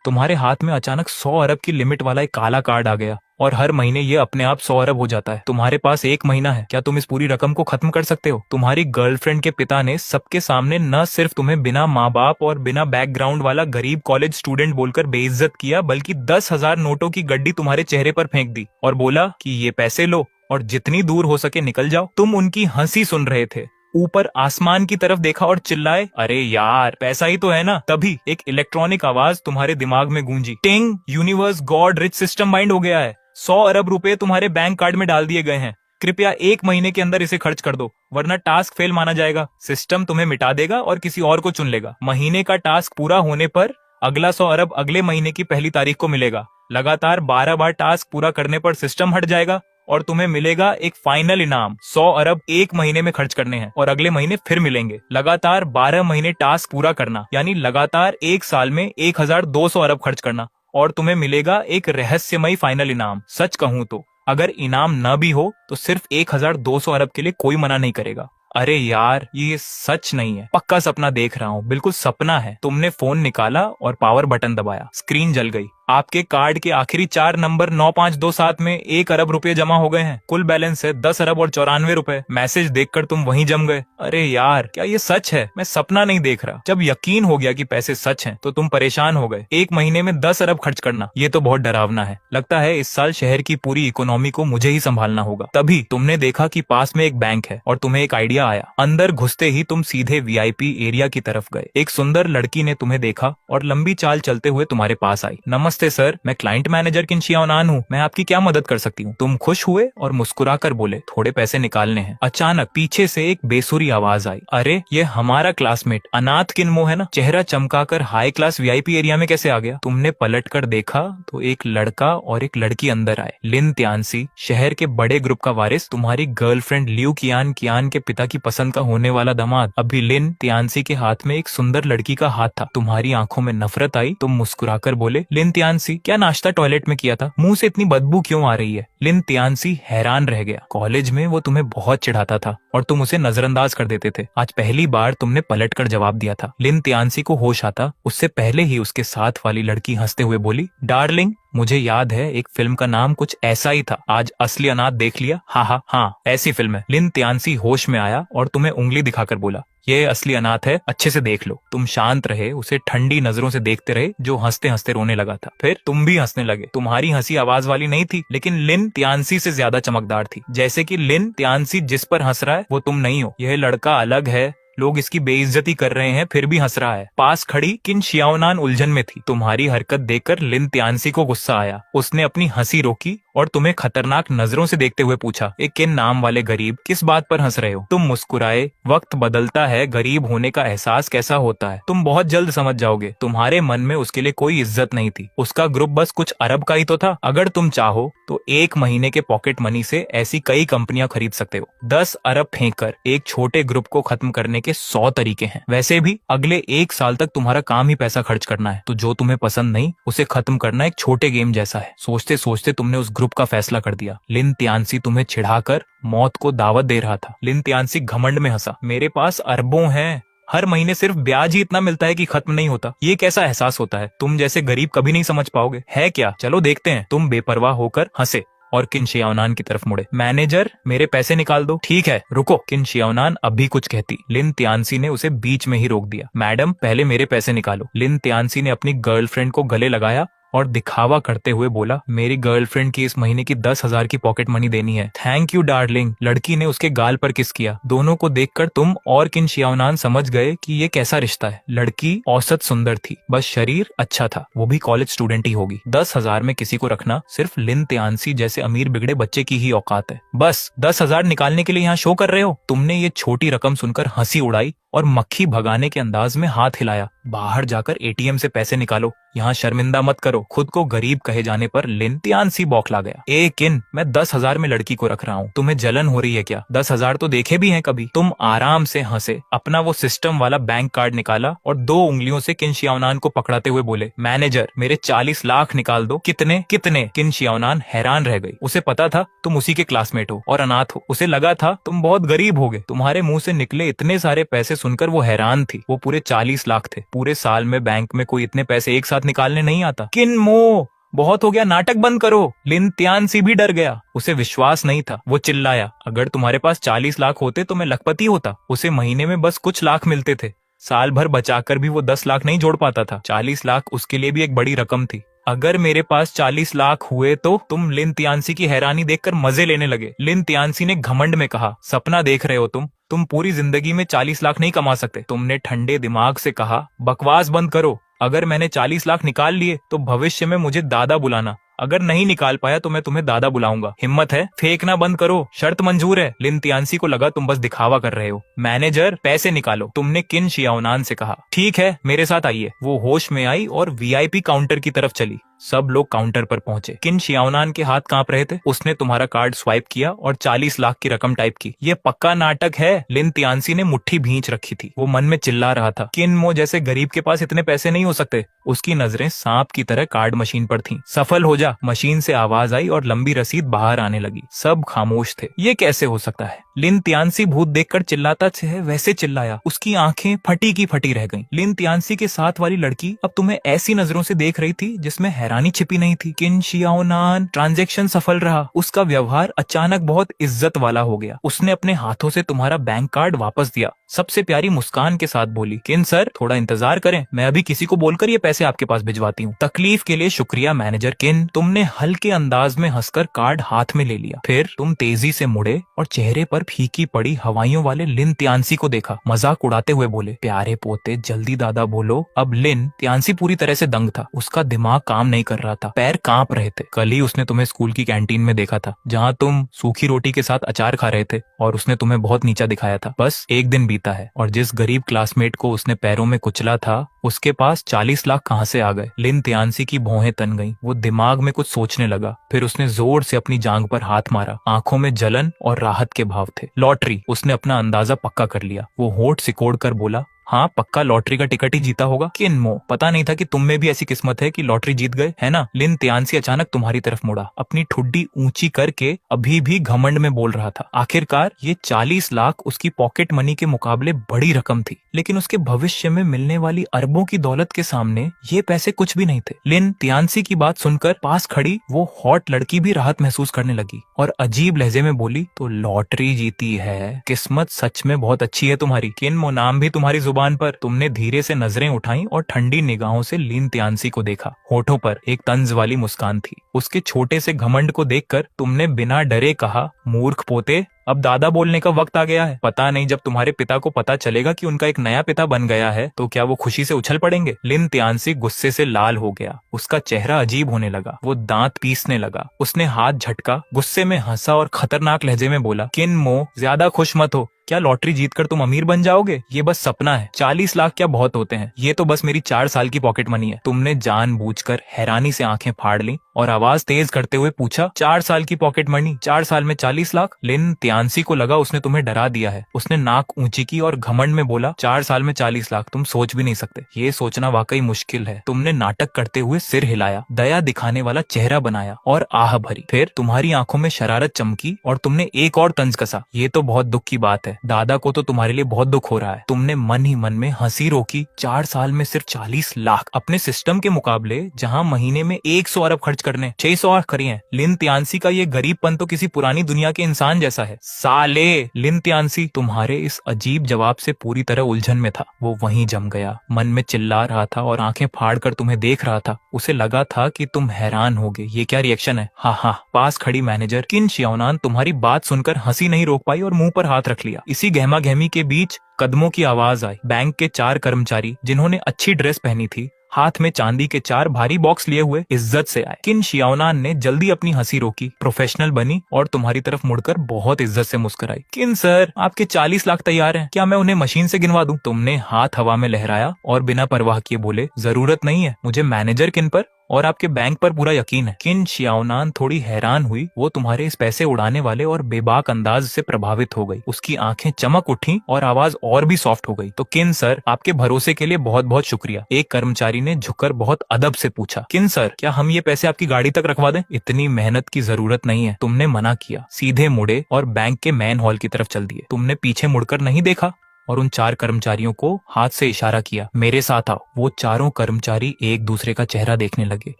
तुम्हारे हाथ में अचानक 100 अरब की लिमिट वाला एक काला कार्ड आ गया और हर महीने ये अपने आप 100 अरब हो जाता है। तुम्हारे पास 1 महीना है, क्या तुम इस पूरी रकम को खत्म कर सकते हो? तुम्हारी गर्लफ्रेंड के पिता ने सबके सामने न सिर्फ तुम्हें बिना माँ बाप और बिना बैकग्राउंड वाला गरीब कॉलेज स्टूडेंट बोलकर बेइज्जत किया, बल्कि 10,000 नोटों की गड्डी तुम्हारे चेहरे पर फेंक दी और बोला कि ये पैसे लो और जितनी दूर हो सके निकल जाओ। तुम उनकी हंसी सुन रहे थे, ऊपर आसमान की तरफ देखा और चिल्लाए, अरे यार पैसा ही तो है ना। तभी एक इलेक्ट्रॉनिक आवाज तुम्हारे दिमाग में गूंजी, टिंग, universe God rich system bind हो गया है। 100 अरब रुपए तुम्हारे बैंक कार्ड में डाल दिए गए हैं। कृपया 1 महीने के अंदर इसे खर्च कर दो, वरना टास्क फेल माना जाएगा। सिस्टम तुम्हें मिटा देगा और किसी और को चुन लेगा। महीने का टास्क पूरा होने पर अगला 100 अरब अगले महीने की पहली तारीख को मिलेगा। लगातार 12 बार टास्क पूरा करने पर सिस्टम हट जाएगा और तुम्हें मिलेगा एक फाइनल इनाम। 100 अरब 1 महीने में खर्च करने हैं और अगले महीने फिर मिलेंगे। लगातार 12 महीने टास्क पूरा करना, यानी लगातार 1 साल में 1,200 अरब खर्च करना और तुम्हें मिलेगा एक रहस्यमयी फाइनल इनाम। सच कहूं तो अगर इनाम न भी हो तो सिर्फ 1,200 अरब के लिए कोई मना नहीं करेगा। अरे यार ये सच नहीं है, पक्का सपना देख रहा हूँ, बिल्कुल सपना है। तुमने फोन निकाला और पावर बटन दबाया, स्क्रीन जल गई। आपके कार्ड के आखिरी 4 नंबर 9527 में 1 अरब रुपए जमा हो गए हैं। कुल बैलेंस है 10 अरब और 94 रुपए। मैसेज देखकर तुम वहीं जम गए। अरे यार क्या ये सच है? मैं सपना नहीं देख रहा। जब यकीन हो गया कि पैसे सच हैं, तो तुम परेशान हो गए। 1 महीने में 10 अरब खर्च करना, ये तो बहुत डरावना है। लगता है इस साल शहर की पूरी इकोनॉमी को मुझे ही संभालना होगा। तभी तुमने देखा कि पास में एक बैंक है और तुम्हें एक आइडिया आया। अंदर घुसते ही तुम सीधे वीआईपी एरिया की तरफ गए। एक सुंदर लड़की ने तुम्हें देखा और लंबी चाल चलते हुए तुम्हारे पास आई। नमस्ते सर, मैं क्लाइंट मैनेजर किन शियाओनान हूँ, मैं आपकी क्या मदद कर सकती हूँ? तुम खुश हुए और मुस्कुराकर बोले, थोड़े पैसे निकालने हैं। अचानक पीछे से एक बेसुरी आवाज आई, अरे ये हमारा क्लासमेट अनाथ किनमो है ना। चेहरा चमकाकर हाई क्लास वीआईपी एरिया में कैसे आ गया? तुमने पलट कर देखा तो एक लड़का और एक लड़की अंदर आए। लिन त्यांसी, शहर के बड़े ग्रुप का वारिस, तुम्हारी गर्लफ्रेंड लियू कियान कियान के पिता की पसंद का होने वाला दामाद। अभी लिन त्यांसी के हाथ में एक सुंदर लड़की का हाथ था। तुम्हारी आंखों में नफरत आई। तुम मुस्कुराकर बोले, लिन त्यांसी, क्या नाश्ता टॉयलेट में किया था? मुंह से इतनी बदबू क्यों आ रही है? लिन त्यांसी हैरान रह गया। कॉलेज में वो तुम्हें बहुत चिढ़ाता था और तुम उसे नजरअंदाज कर देते थे। आज पहली बार तुमने पलटकर जवाब दिया था। लिन त्यांसी को होश आता उससे पहले ही उसके साथ वाली लड़की हंसते हुए बोली, डार्लिंग, मुझे याद है एक फिल्म का नाम कुछ ऐसा ही था। आज असली अनाथ देख लिया? हाँ, ऐसी फिल्म है। लिन त्यांसी होश में आया और तुम्हें उंगली दिखाकर बोला, ये असली अनाथ है, अच्छे से देख लो। तुम शांत रहे, उसे ठंडी नजरों से देखते रहे, जो हंसते हंसते रोने लगा था। फिर तुम भी हंसने लगे। तुम्हारी हंसी आवाज वाली नहीं थी, लेकिन लिन त्यांसी से ज्यादा चमकदार थी। जैसे कि लिन त्यांसी जिस पर हंस रहा है वो तुम नहीं हो। यह लड़का अलग है, लोग इसकी बेइज्जती कर रहे हैं, फिर भी हंस रहा है। पास खड़ी किन शियाओनान उलझन में थी। तुम्हारी हरकत देखकर लिन त्यांसी को गुस्सा आया। उसने अपनी हंसी रोकी और तुम्हें खतरनाक नजरों से देखते हुए पूछा, एक किन नाम वाले गरीब, किस बात पर हंस रहे हो? तुम मुस्कुराए। वक्त बदलता है, गरीब होने का एहसास कैसा होता है तुम बहुत जल्द समझ जाओगे। तुम्हारे मन में उसके लिए कोई इज्जत नहीं थी। उसका ग्रुप बस कुछ अरब का ही तो था। अगर तुम चाहो तो 1 महीने के पॉकेट मनी से ऐसी कई कंपनियां खरीद सकते हो। 10 अरब फेंक कर एक छोटे ग्रुप को खत्म करने के 100 तरीके हैं। वैसे भी अगले 1 साल तक तुम्हारा काम ही पैसा खर्च करना है, तो जो तुम्हें पसंद नहीं उसे खत्म करना एक छोटे गेम जैसा है। सोचते सोचते तुमने उस ग्रुप का फैसला कर दिया। लिन त्यांसी तुम्हें चिढ़ाकर मौत को दावत दे रहा था। लिन त्यांसी घमंड में हंसा, मेरे पास अरबों हैं, हर महीने सिर्फ ब्याज ही इतना मिलता है कि खत्म नहीं होता। ये कैसा एहसास होता है? तुम जैसे गरीब कभी नहीं समझ पाओगे। है क्या? चलो देखते हैं। तुम बेपरवाह होकर हंसे और किन शियाओनान की तरफ मुड़े। मैनेजर, मेरे पैसे निकाल दो। ठीक है, रुको। किन शियाओनान अभी कुछ कहती, लिन त्यांसी ने उसे बीच में ही रोक दिया। मैडम, पहले मेरे पैसे निकालो। लिन त्यांसी ने अपनी गर्लफ्रेंड को गले लगाया और दिखावा करते हुए बोला, मेरी गर्लफ्रेंड की इस महीने की 10,000 की पॉकेट मनी देनी है। Thank you darling. लड़की ने उसके गाल पर किस किया। दोनों को देखकर तुम और किन शियाओनान समझ गए कि ये कैसा रिश्ता है। लड़की औसत सुंदर थी, बस शरीर अच्छा था। वो भी कॉलेज स्टूडेंट ही होगी। 10,000 में किसी को रखना सिर्फ लिन त्यांसी जैसे अमीर बिगड़े बच्चे की ही औकात है। बस 10,000 निकालने के लिए यहाँ शो कर रहे हो? तुमने ये छोटी रकम सुनकर हंसी उड़ाई और मक्खी भगाने के अंदाज में हाथ हिलाया। बाहर जाकर एटीएम से पैसे निकालो, यहाँ शर्मिंदा मत करो। खुद को गरीब कहे जाने पर लिन त्यांसी बौखला गया। ए किन, मैं 10,000 में लड़की को रख रहा हूँ, तुम्हें जलन हो रही है क्या? 10,000 तो देखे भी हैं कभी। तुम आराम से हंसे, अपना वो सिस्टम वाला बैंक कार्ड निकाला और 2 उंगलियों से किन शियाओनान को पकड़ाते हुए बोले, मैनेजर, मेरे 40 लाख निकाल दो। कितने कितने? किन शियाओनान हैरान रह गई। उसे पता था तुम उसी के क्लासमेट हो और अनाथ हो। उसे लगा था तुम बहुत गरीब होगे। तुम्हारे मुंह से निकले इतने सारे पैसे सुनकर वो हैरान थी। वो पूरे 40 लाख थे। पूरे साल में बैंक में कोई इतने पैसे एक साथ निकालने नहीं आता। किन मो, बहुत हो गया, नाटक बंद करो। लिन त्यानसी भी डर गया, उसे विश्वास नहीं था। वो चिल्लाया, अगर तुम्हारे पास 40 लाख होते तो मैं लखपति होता। उसे महीने में बस कुछ लाख मिलते थे, साल भर बचाकर भी वो 10 लाख नहीं जोड़ पाता था। 40 लाख उसके लिए भी एक बड़ी रकम थी। अगर मेरे पास 40 लाख हुए तो? तुम? लिन त्यानसी की हैरानी देखकर मजे लेने लगे। लिन त्यानसी ने घमंड में कहा, सपना देख रहे हो तुम पूरी जिंदगी में 40 लाख नहीं कमा सकते। तुमने ठंडे दिमाग से कहा, बकवास बंद करो। अगर मैंने 40 लाख निकाल लिए तो भविष्य में मुझे दादा बुलाना, अगर नहीं निकाल पाया तो मैं तुम्हें दादा बुलाऊंगा। हिम्मत है? फेंकना बंद करो, शर्त मंजूर है। लिन त्यानसी को लगा तुम बस दिखावा कर रहे हो। मैनेजर, पैसे निकालो, तुमने किन शियाओनान से कहा। ठीक है, मेरे साथ आइए। वो होश में आई और वीआईपी काउंटर की तरफ चली। सब लोग काउंटर पर पहुंचे। किन शियाओनान के हाथ कांप रहे थे। उसने तुम्हारा कार्ड स्वाइप किया और 40 लाख की रकम टाइप की। ये पक्का नाटक है। लिन त्यानसी ने मुट्ठी भींच रखी थी। वो मन में चिल्ला रहा था, किन मो जैसे गरीब के पास इतने पैसे नहीं हो सकते। उसकी नजरें सांप की तरह कार्ड मशीन पर थीं। सफल हो जा, मशीन से आवाज आई और लंबी रसीद बाहर आने लगी। सब खामोश थे। ये कैसे हो सकता है? लिन त्यानसी भूत देखकर चिल्लाता है वैसे चिल्लाया। उसकी आंखें फटी की फटी रह गईं। लिन त्यानसी के साथ वाली लड़की अब तुम्हें ऐसी नजरों से देख रही थी जिसमें हैरानी छिपी नहीं थी। किन शियाओनान, ट्रांजैक्शन सफल रहा। उसका व्यवहार अचानक बहुत इज्जत वाला हो गया। उसने अपने हाथों से तुम्हारा बैंक कार्ड वापस दिया, सबसे प्यारी मुस्कान के साथ बोली, किन सर थोड़ा इंतजार करें, मैं अभी किसी को बोलकर ये पैसे आपके पास भिजवाती हूँ। तकलीफ के लिए शुक्रिया मैनेजर किन। तुमने हल्के अंदाज में हंसकर कार्ड हाथ में ले लिया। फिर तुम तेजी से मुड़े और चेहरे पर फीकी पड़ी हवाइयों वाले लिन त्यानसी को देखा। मजाक उड़ाते हुए बोले, प्यारे पोते जल्दी दादा बोलो। अब लिन त्यानसी पूरी तरह से दंग था। उसका दिमाग काम नहीं कर रहा था, पैर कांप रहे थे। कल ही उसने तुम्हें स्कूल की कैंटीन में देखा था, जहाँ तुम सूखी रोटी के साथ अचार खा रहे थे और उसने तुम्हें बहुत नीचा दिखाया था। बस एक दिन बीता है और जिस गरीब क्लासमेट को उसने पैरों में कुचला था उसके पास 40 लाख कहाँ से आ गए। लिन त्यानसी की भौहें तन गईं। वो दिमाग में कुछ सोचने लगा। फिर उसने जोर से अपनी जांघ पर हाथ मारा। आंखों में जलन और राहत के भाव थे। लॉटरी, उसने अपना अंदाजा पक्का कर लिया। वो होठ सिकोड़ कर बोला, हाँ पक्का लॉटरी का टिकट ही जीता होगा। किनमो, पता नहीं था कि तुम में भी ऐसी किस्मत है कि लॉटरी जीत गए, है ना। लिन त्यानसी अचानक तुम्हारी तरफ मुड़ा, अपनी ठुड्डी ऊंची करके अभी भी घमंड में बोल रहा था। आखिरकार ये 40 लाख उसकी पॉकेट मनी के मुकाबले बड़ी रकम थी, लेकिन उसके भविष्य में मिलने वाली अरबों की दौलत के सामने ये पैसे कुछ भी नहीं थे। लिन त्यानसी की बात सुनकर पास खड़ी वो हॉट लड़की भी राहत महसूस करने लगी और अजीब लहजे में बोली, तो लॉटरी जीती है, किस्मत सच में बहुत अच्छी है तुम्हारी। किनमो, नाम भी तुम्हारी जुबान पर। तुमने धीरे से नजरें उठाई और ठंडी निगाहों से लिन त्यानसी को देखा। होठों पर एक तंज वाली मुस्कान थी। उसके छोटे से घमंड को देखकर तुमने बिना डरे कहा, मूर्ख पोते, अब दादा बोलने का वक्त आ गया है। पता नहीं जब तुम्हारे पिता को पता चलेगा कि उनका एक नया पिता बन गया है तो क्या वो खुशी से उछल पड़ेंगे। लिन त्यानसी गुस्से से लाल हो गया। उसका चेहरा अजीब होने लगा। वो दांत पीसने लगा। उसने हाथ झटका, गुस्से में हंसा और खतरनाक लहजे में बोला, किनमो ज्यादा खुश मत हो। क्या लॉटरी जीतकर तुम अमीर बन जाओगे? ये बस सपना है। 40 लाख क्या बहुत होते हैं, ये तो बस मेरी 4 साल की पॉकेट मनी है। तुमने जानबूझकर हैरानी से आंखें फाड़ ली और आवाज तेज करते हुए पूछा, 4 साल की पॉकेट मनी, 4 साल में 40 लाख? लिन त्यानसी को लगा उसने तुम्हें डरा दिया है। उसने नाक ऊंची की और घमंड में बोला, 4 साल में 40 लाख, तुम सोच भी नहीं सकते। ये सोचना वाकई मुश्किल है। तुमने नाटक करते हुए सिर हिलाया, दया दिखाने वाला चेहरा बनाया और आह भरी। फिर तुम्हारी आंखों में शरारत चमकी और तुमने एक और तंज कसा, ये तो बहुत दुख की बात है, दादा को तो तुम्हारे लिए बहुत दुख हो रहा है। तुमने मन ही मन में हंसी रोकी। 4 साल में सिर्फ 40 लाख, अपने सिस्टम के मुकाबले जहां महीने में 100 अरब खर्च करने 600 और करिए। लिन त्यानसी का ये गरीबपन तो किसी पुरानी दुनिया के इंसान जैसा है। साले! लिन त्यानसी तुम्हारे इस अजीब जवाब से पूरी तरह उलझन में था। वो वहीं जम गया, मन में चिल्ला रहा था और आंखें फाड़ कर तुम्हें देख रहा था। उसे लगा था कि तुम हैरान होगे, ये क्या रिएक्शन है। हाँ हाँ, पास खड़ी मैनेजर किन शियाओनान तुम्हारी बात सुनकर हंसी नहीं रोक पाई और मुंह पर हाथ रख लिया। इसी गहमा गहमी के बीच कदमों की आवाज आई। बैंक के 4 कर्मचारी जिन्होंने अच्छी ड्रेस पहनी थी, हाथ में चांदी के 4 भारी बॉक्स लिए हुए इज्जत से आए। किन शियाओनान ने जल्दी अपनी हंसी रोकी, प्रोफेशनल बनी और तुम्हारी तरफ मुड़कर बहुत इज्जत से मुस्कुराई। किन सर, आपके 40 लाख तैयार हैं, क्या मैं उन्हें मशीन से गिनवा दूं? तुमने हाथ हवा में लहराया और बिना परवाह किए बोले, जरूरत नहीं है, मुझे मैनेजर किन पर और आपके बैंक पर पूरा यकीन है। किन शियाओनान थोड़ी हैरान हुई। वो तुम्हारे इस पैसे उड़ाने वाले और बेबाक अंदाज से प्रभावित हो गई। उसकी आंखें चमक उठी और आवाज और भी सॉफ्ट हो गई। तो किन सर, आपके भरोसे के लिए बहुत बहुत शुक्रिया। एक कर्मचारी ने झुककर बहुत अदब से पूछा, किन सर, क्या हम ये पैसे आपकी गाड़ी तक रखवा दें? इतनी मेहनत की जरूरत नहीं है। तुमने मना किया, सीधे मुड़े और बैंक के मैन हॉल की तरफ चल दिए। तुमने पीछे मुड़कर नहीं देखा। और उन 4 कर्मचारियों को हाथ से इशारा किया, मेरे साथ आओ। वो चारों कर्मचारी एक दूसरे का चेहरा देखने लगे।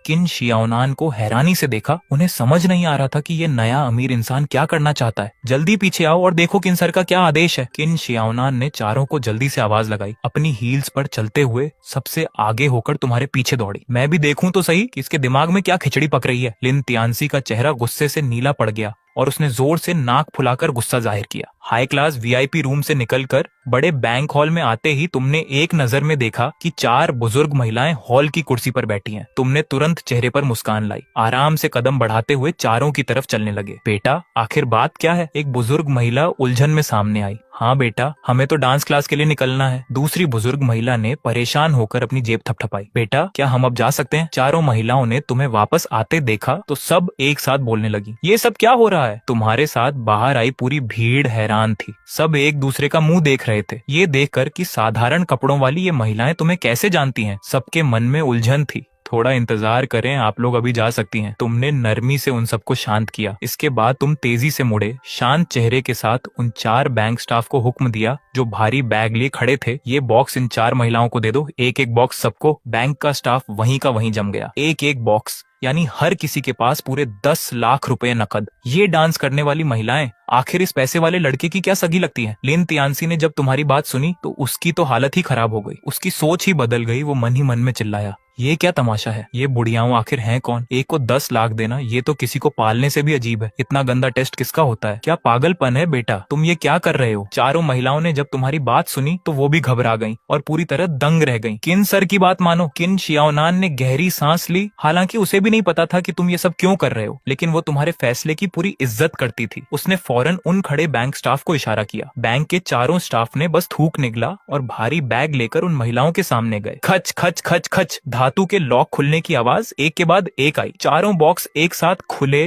किन शियाओनान को हैरानी से देखा। उन्हें समझ नहीं आ रहा था कि ये नया अमीर इंसान क्या करना चाहता है। जल्दी पीछे आओ और देखो किन सर का क्या आदेश है। किन शियाओनान ने चारों को जल्दी से आवाज लगाई, अपनी हील्स पर चलते हुए सबसे आगे होकर तुम्हारे पीछे दौड़ी। मैं भी देखूं तो सही कि इसके दिमाग में क्या खिचड़ी पक रही है। लिन तियानसी का चेहरा गुस्से से नीला पड़ गया और उसने जोर से नाक फुलाकर गुस्सा जाहिर किया। हाई क्लास वीआईपी रूम से निकलकर बड़े बैंक हॉल में आते ही तुमने एक नजर में देखा कि 4 बुजुर्ग महिलाएं हॉल की कुर्सी पर बैठी हैं। तुमने तुरंत चेहरे पर मुस्कान लाई, आराम से कदम बढ़ाते हुए चारों की तरफ चलने लगे। बेटा, आखिर बात क्या है? एक बुजुर्ग महिला उलझन में सामने आई। हाँ बेटा, हमें तो डांस क्लास के लिए निकलना है। दूसरी बुजुर्ग महिला ने परेशान होकर अपनी जेब थपथपाई। बेटा, क्या हम अब जा सकते हैं? चारों महिलाओं ने तुम्हें वापस आते देखा तो सब एक साथ बोलने लगी, ये सब क्या हो रहा है? तुम्हारे साथ बाहर आई पूरी भीड़ हैरान थी। सब एक दूसरे का मुंह देख रहे थे, ये देखकर कि साधारण कपड़ों वाली ये महिलाएं तुम्हें कैसे जानती हैं। सबके मन में उलझन थी। थोड़ा इंतजार करें, आप लोग अभी जा सकती हैं। तुमने नरमी से उन सबको शांत किया। इसके बाद तुम तेजी से मुड़े, शांत चेहरे के साथ उन 4 बैंक स्टाफ को हुक्म दिया जो भारी बैग लिए खड़े थे, ये बॉक्स इन 4 महिलाओं को दे दो। एक एक बॉक्स सबको। बैंक का स्टाफ वहीं का वहीं जम गया। एक एक बॉक्स यानी हर किसी के पास पूरे 10 लाख रुपए नकद। ये डांस करने वाली महिलाएं आखिर इस पैसे वाले लड़के की क्या सगी लगती हैं? लिन तियानसी ने जब तुम्हारी बात सुनी तो उसकी तो हालत ही खराब हो गई। उसकी सोच ही बदल गई। वो मन ही मन में चिल्लाया, ये क्या तमाशा है? ये बुढ़ियाओं आखिर हैं कौन? एक को 10 लाख देना, ये तो किसी को पालने से भी अजीब है। इतना गंदा टेस्ट किसका होता है? क्या पागलपन है बेटा? तुम ये क्या कर रहे हो? चारों महिलाओं ने जब तुम्हारी बात सुनी तो वो भी घबरा गईं और पूरी तरह दंग रह गईं। किन सर की बात मानो। किन शियाओनान ने गहरी सांस ली। हालांकि उसे भी नहीं पता था कि तुम ये सब क्यों कर रहे हो, लेकिन वो तुम्हारे फैसले की पूरी इज्जत करती थी। उसने फौरन उन खड़े बैंक स्टाफ को इशारा किया। बैंक के चारों स्टाफ ने बस थूक निकला और भारी बैग लेकर उन महिलाओं के सामने गए। खच खच खच खच धातु के लॉक खुलने की आवाज एक के बाद एक आई। चारों बॉक्स एक साथ खुले।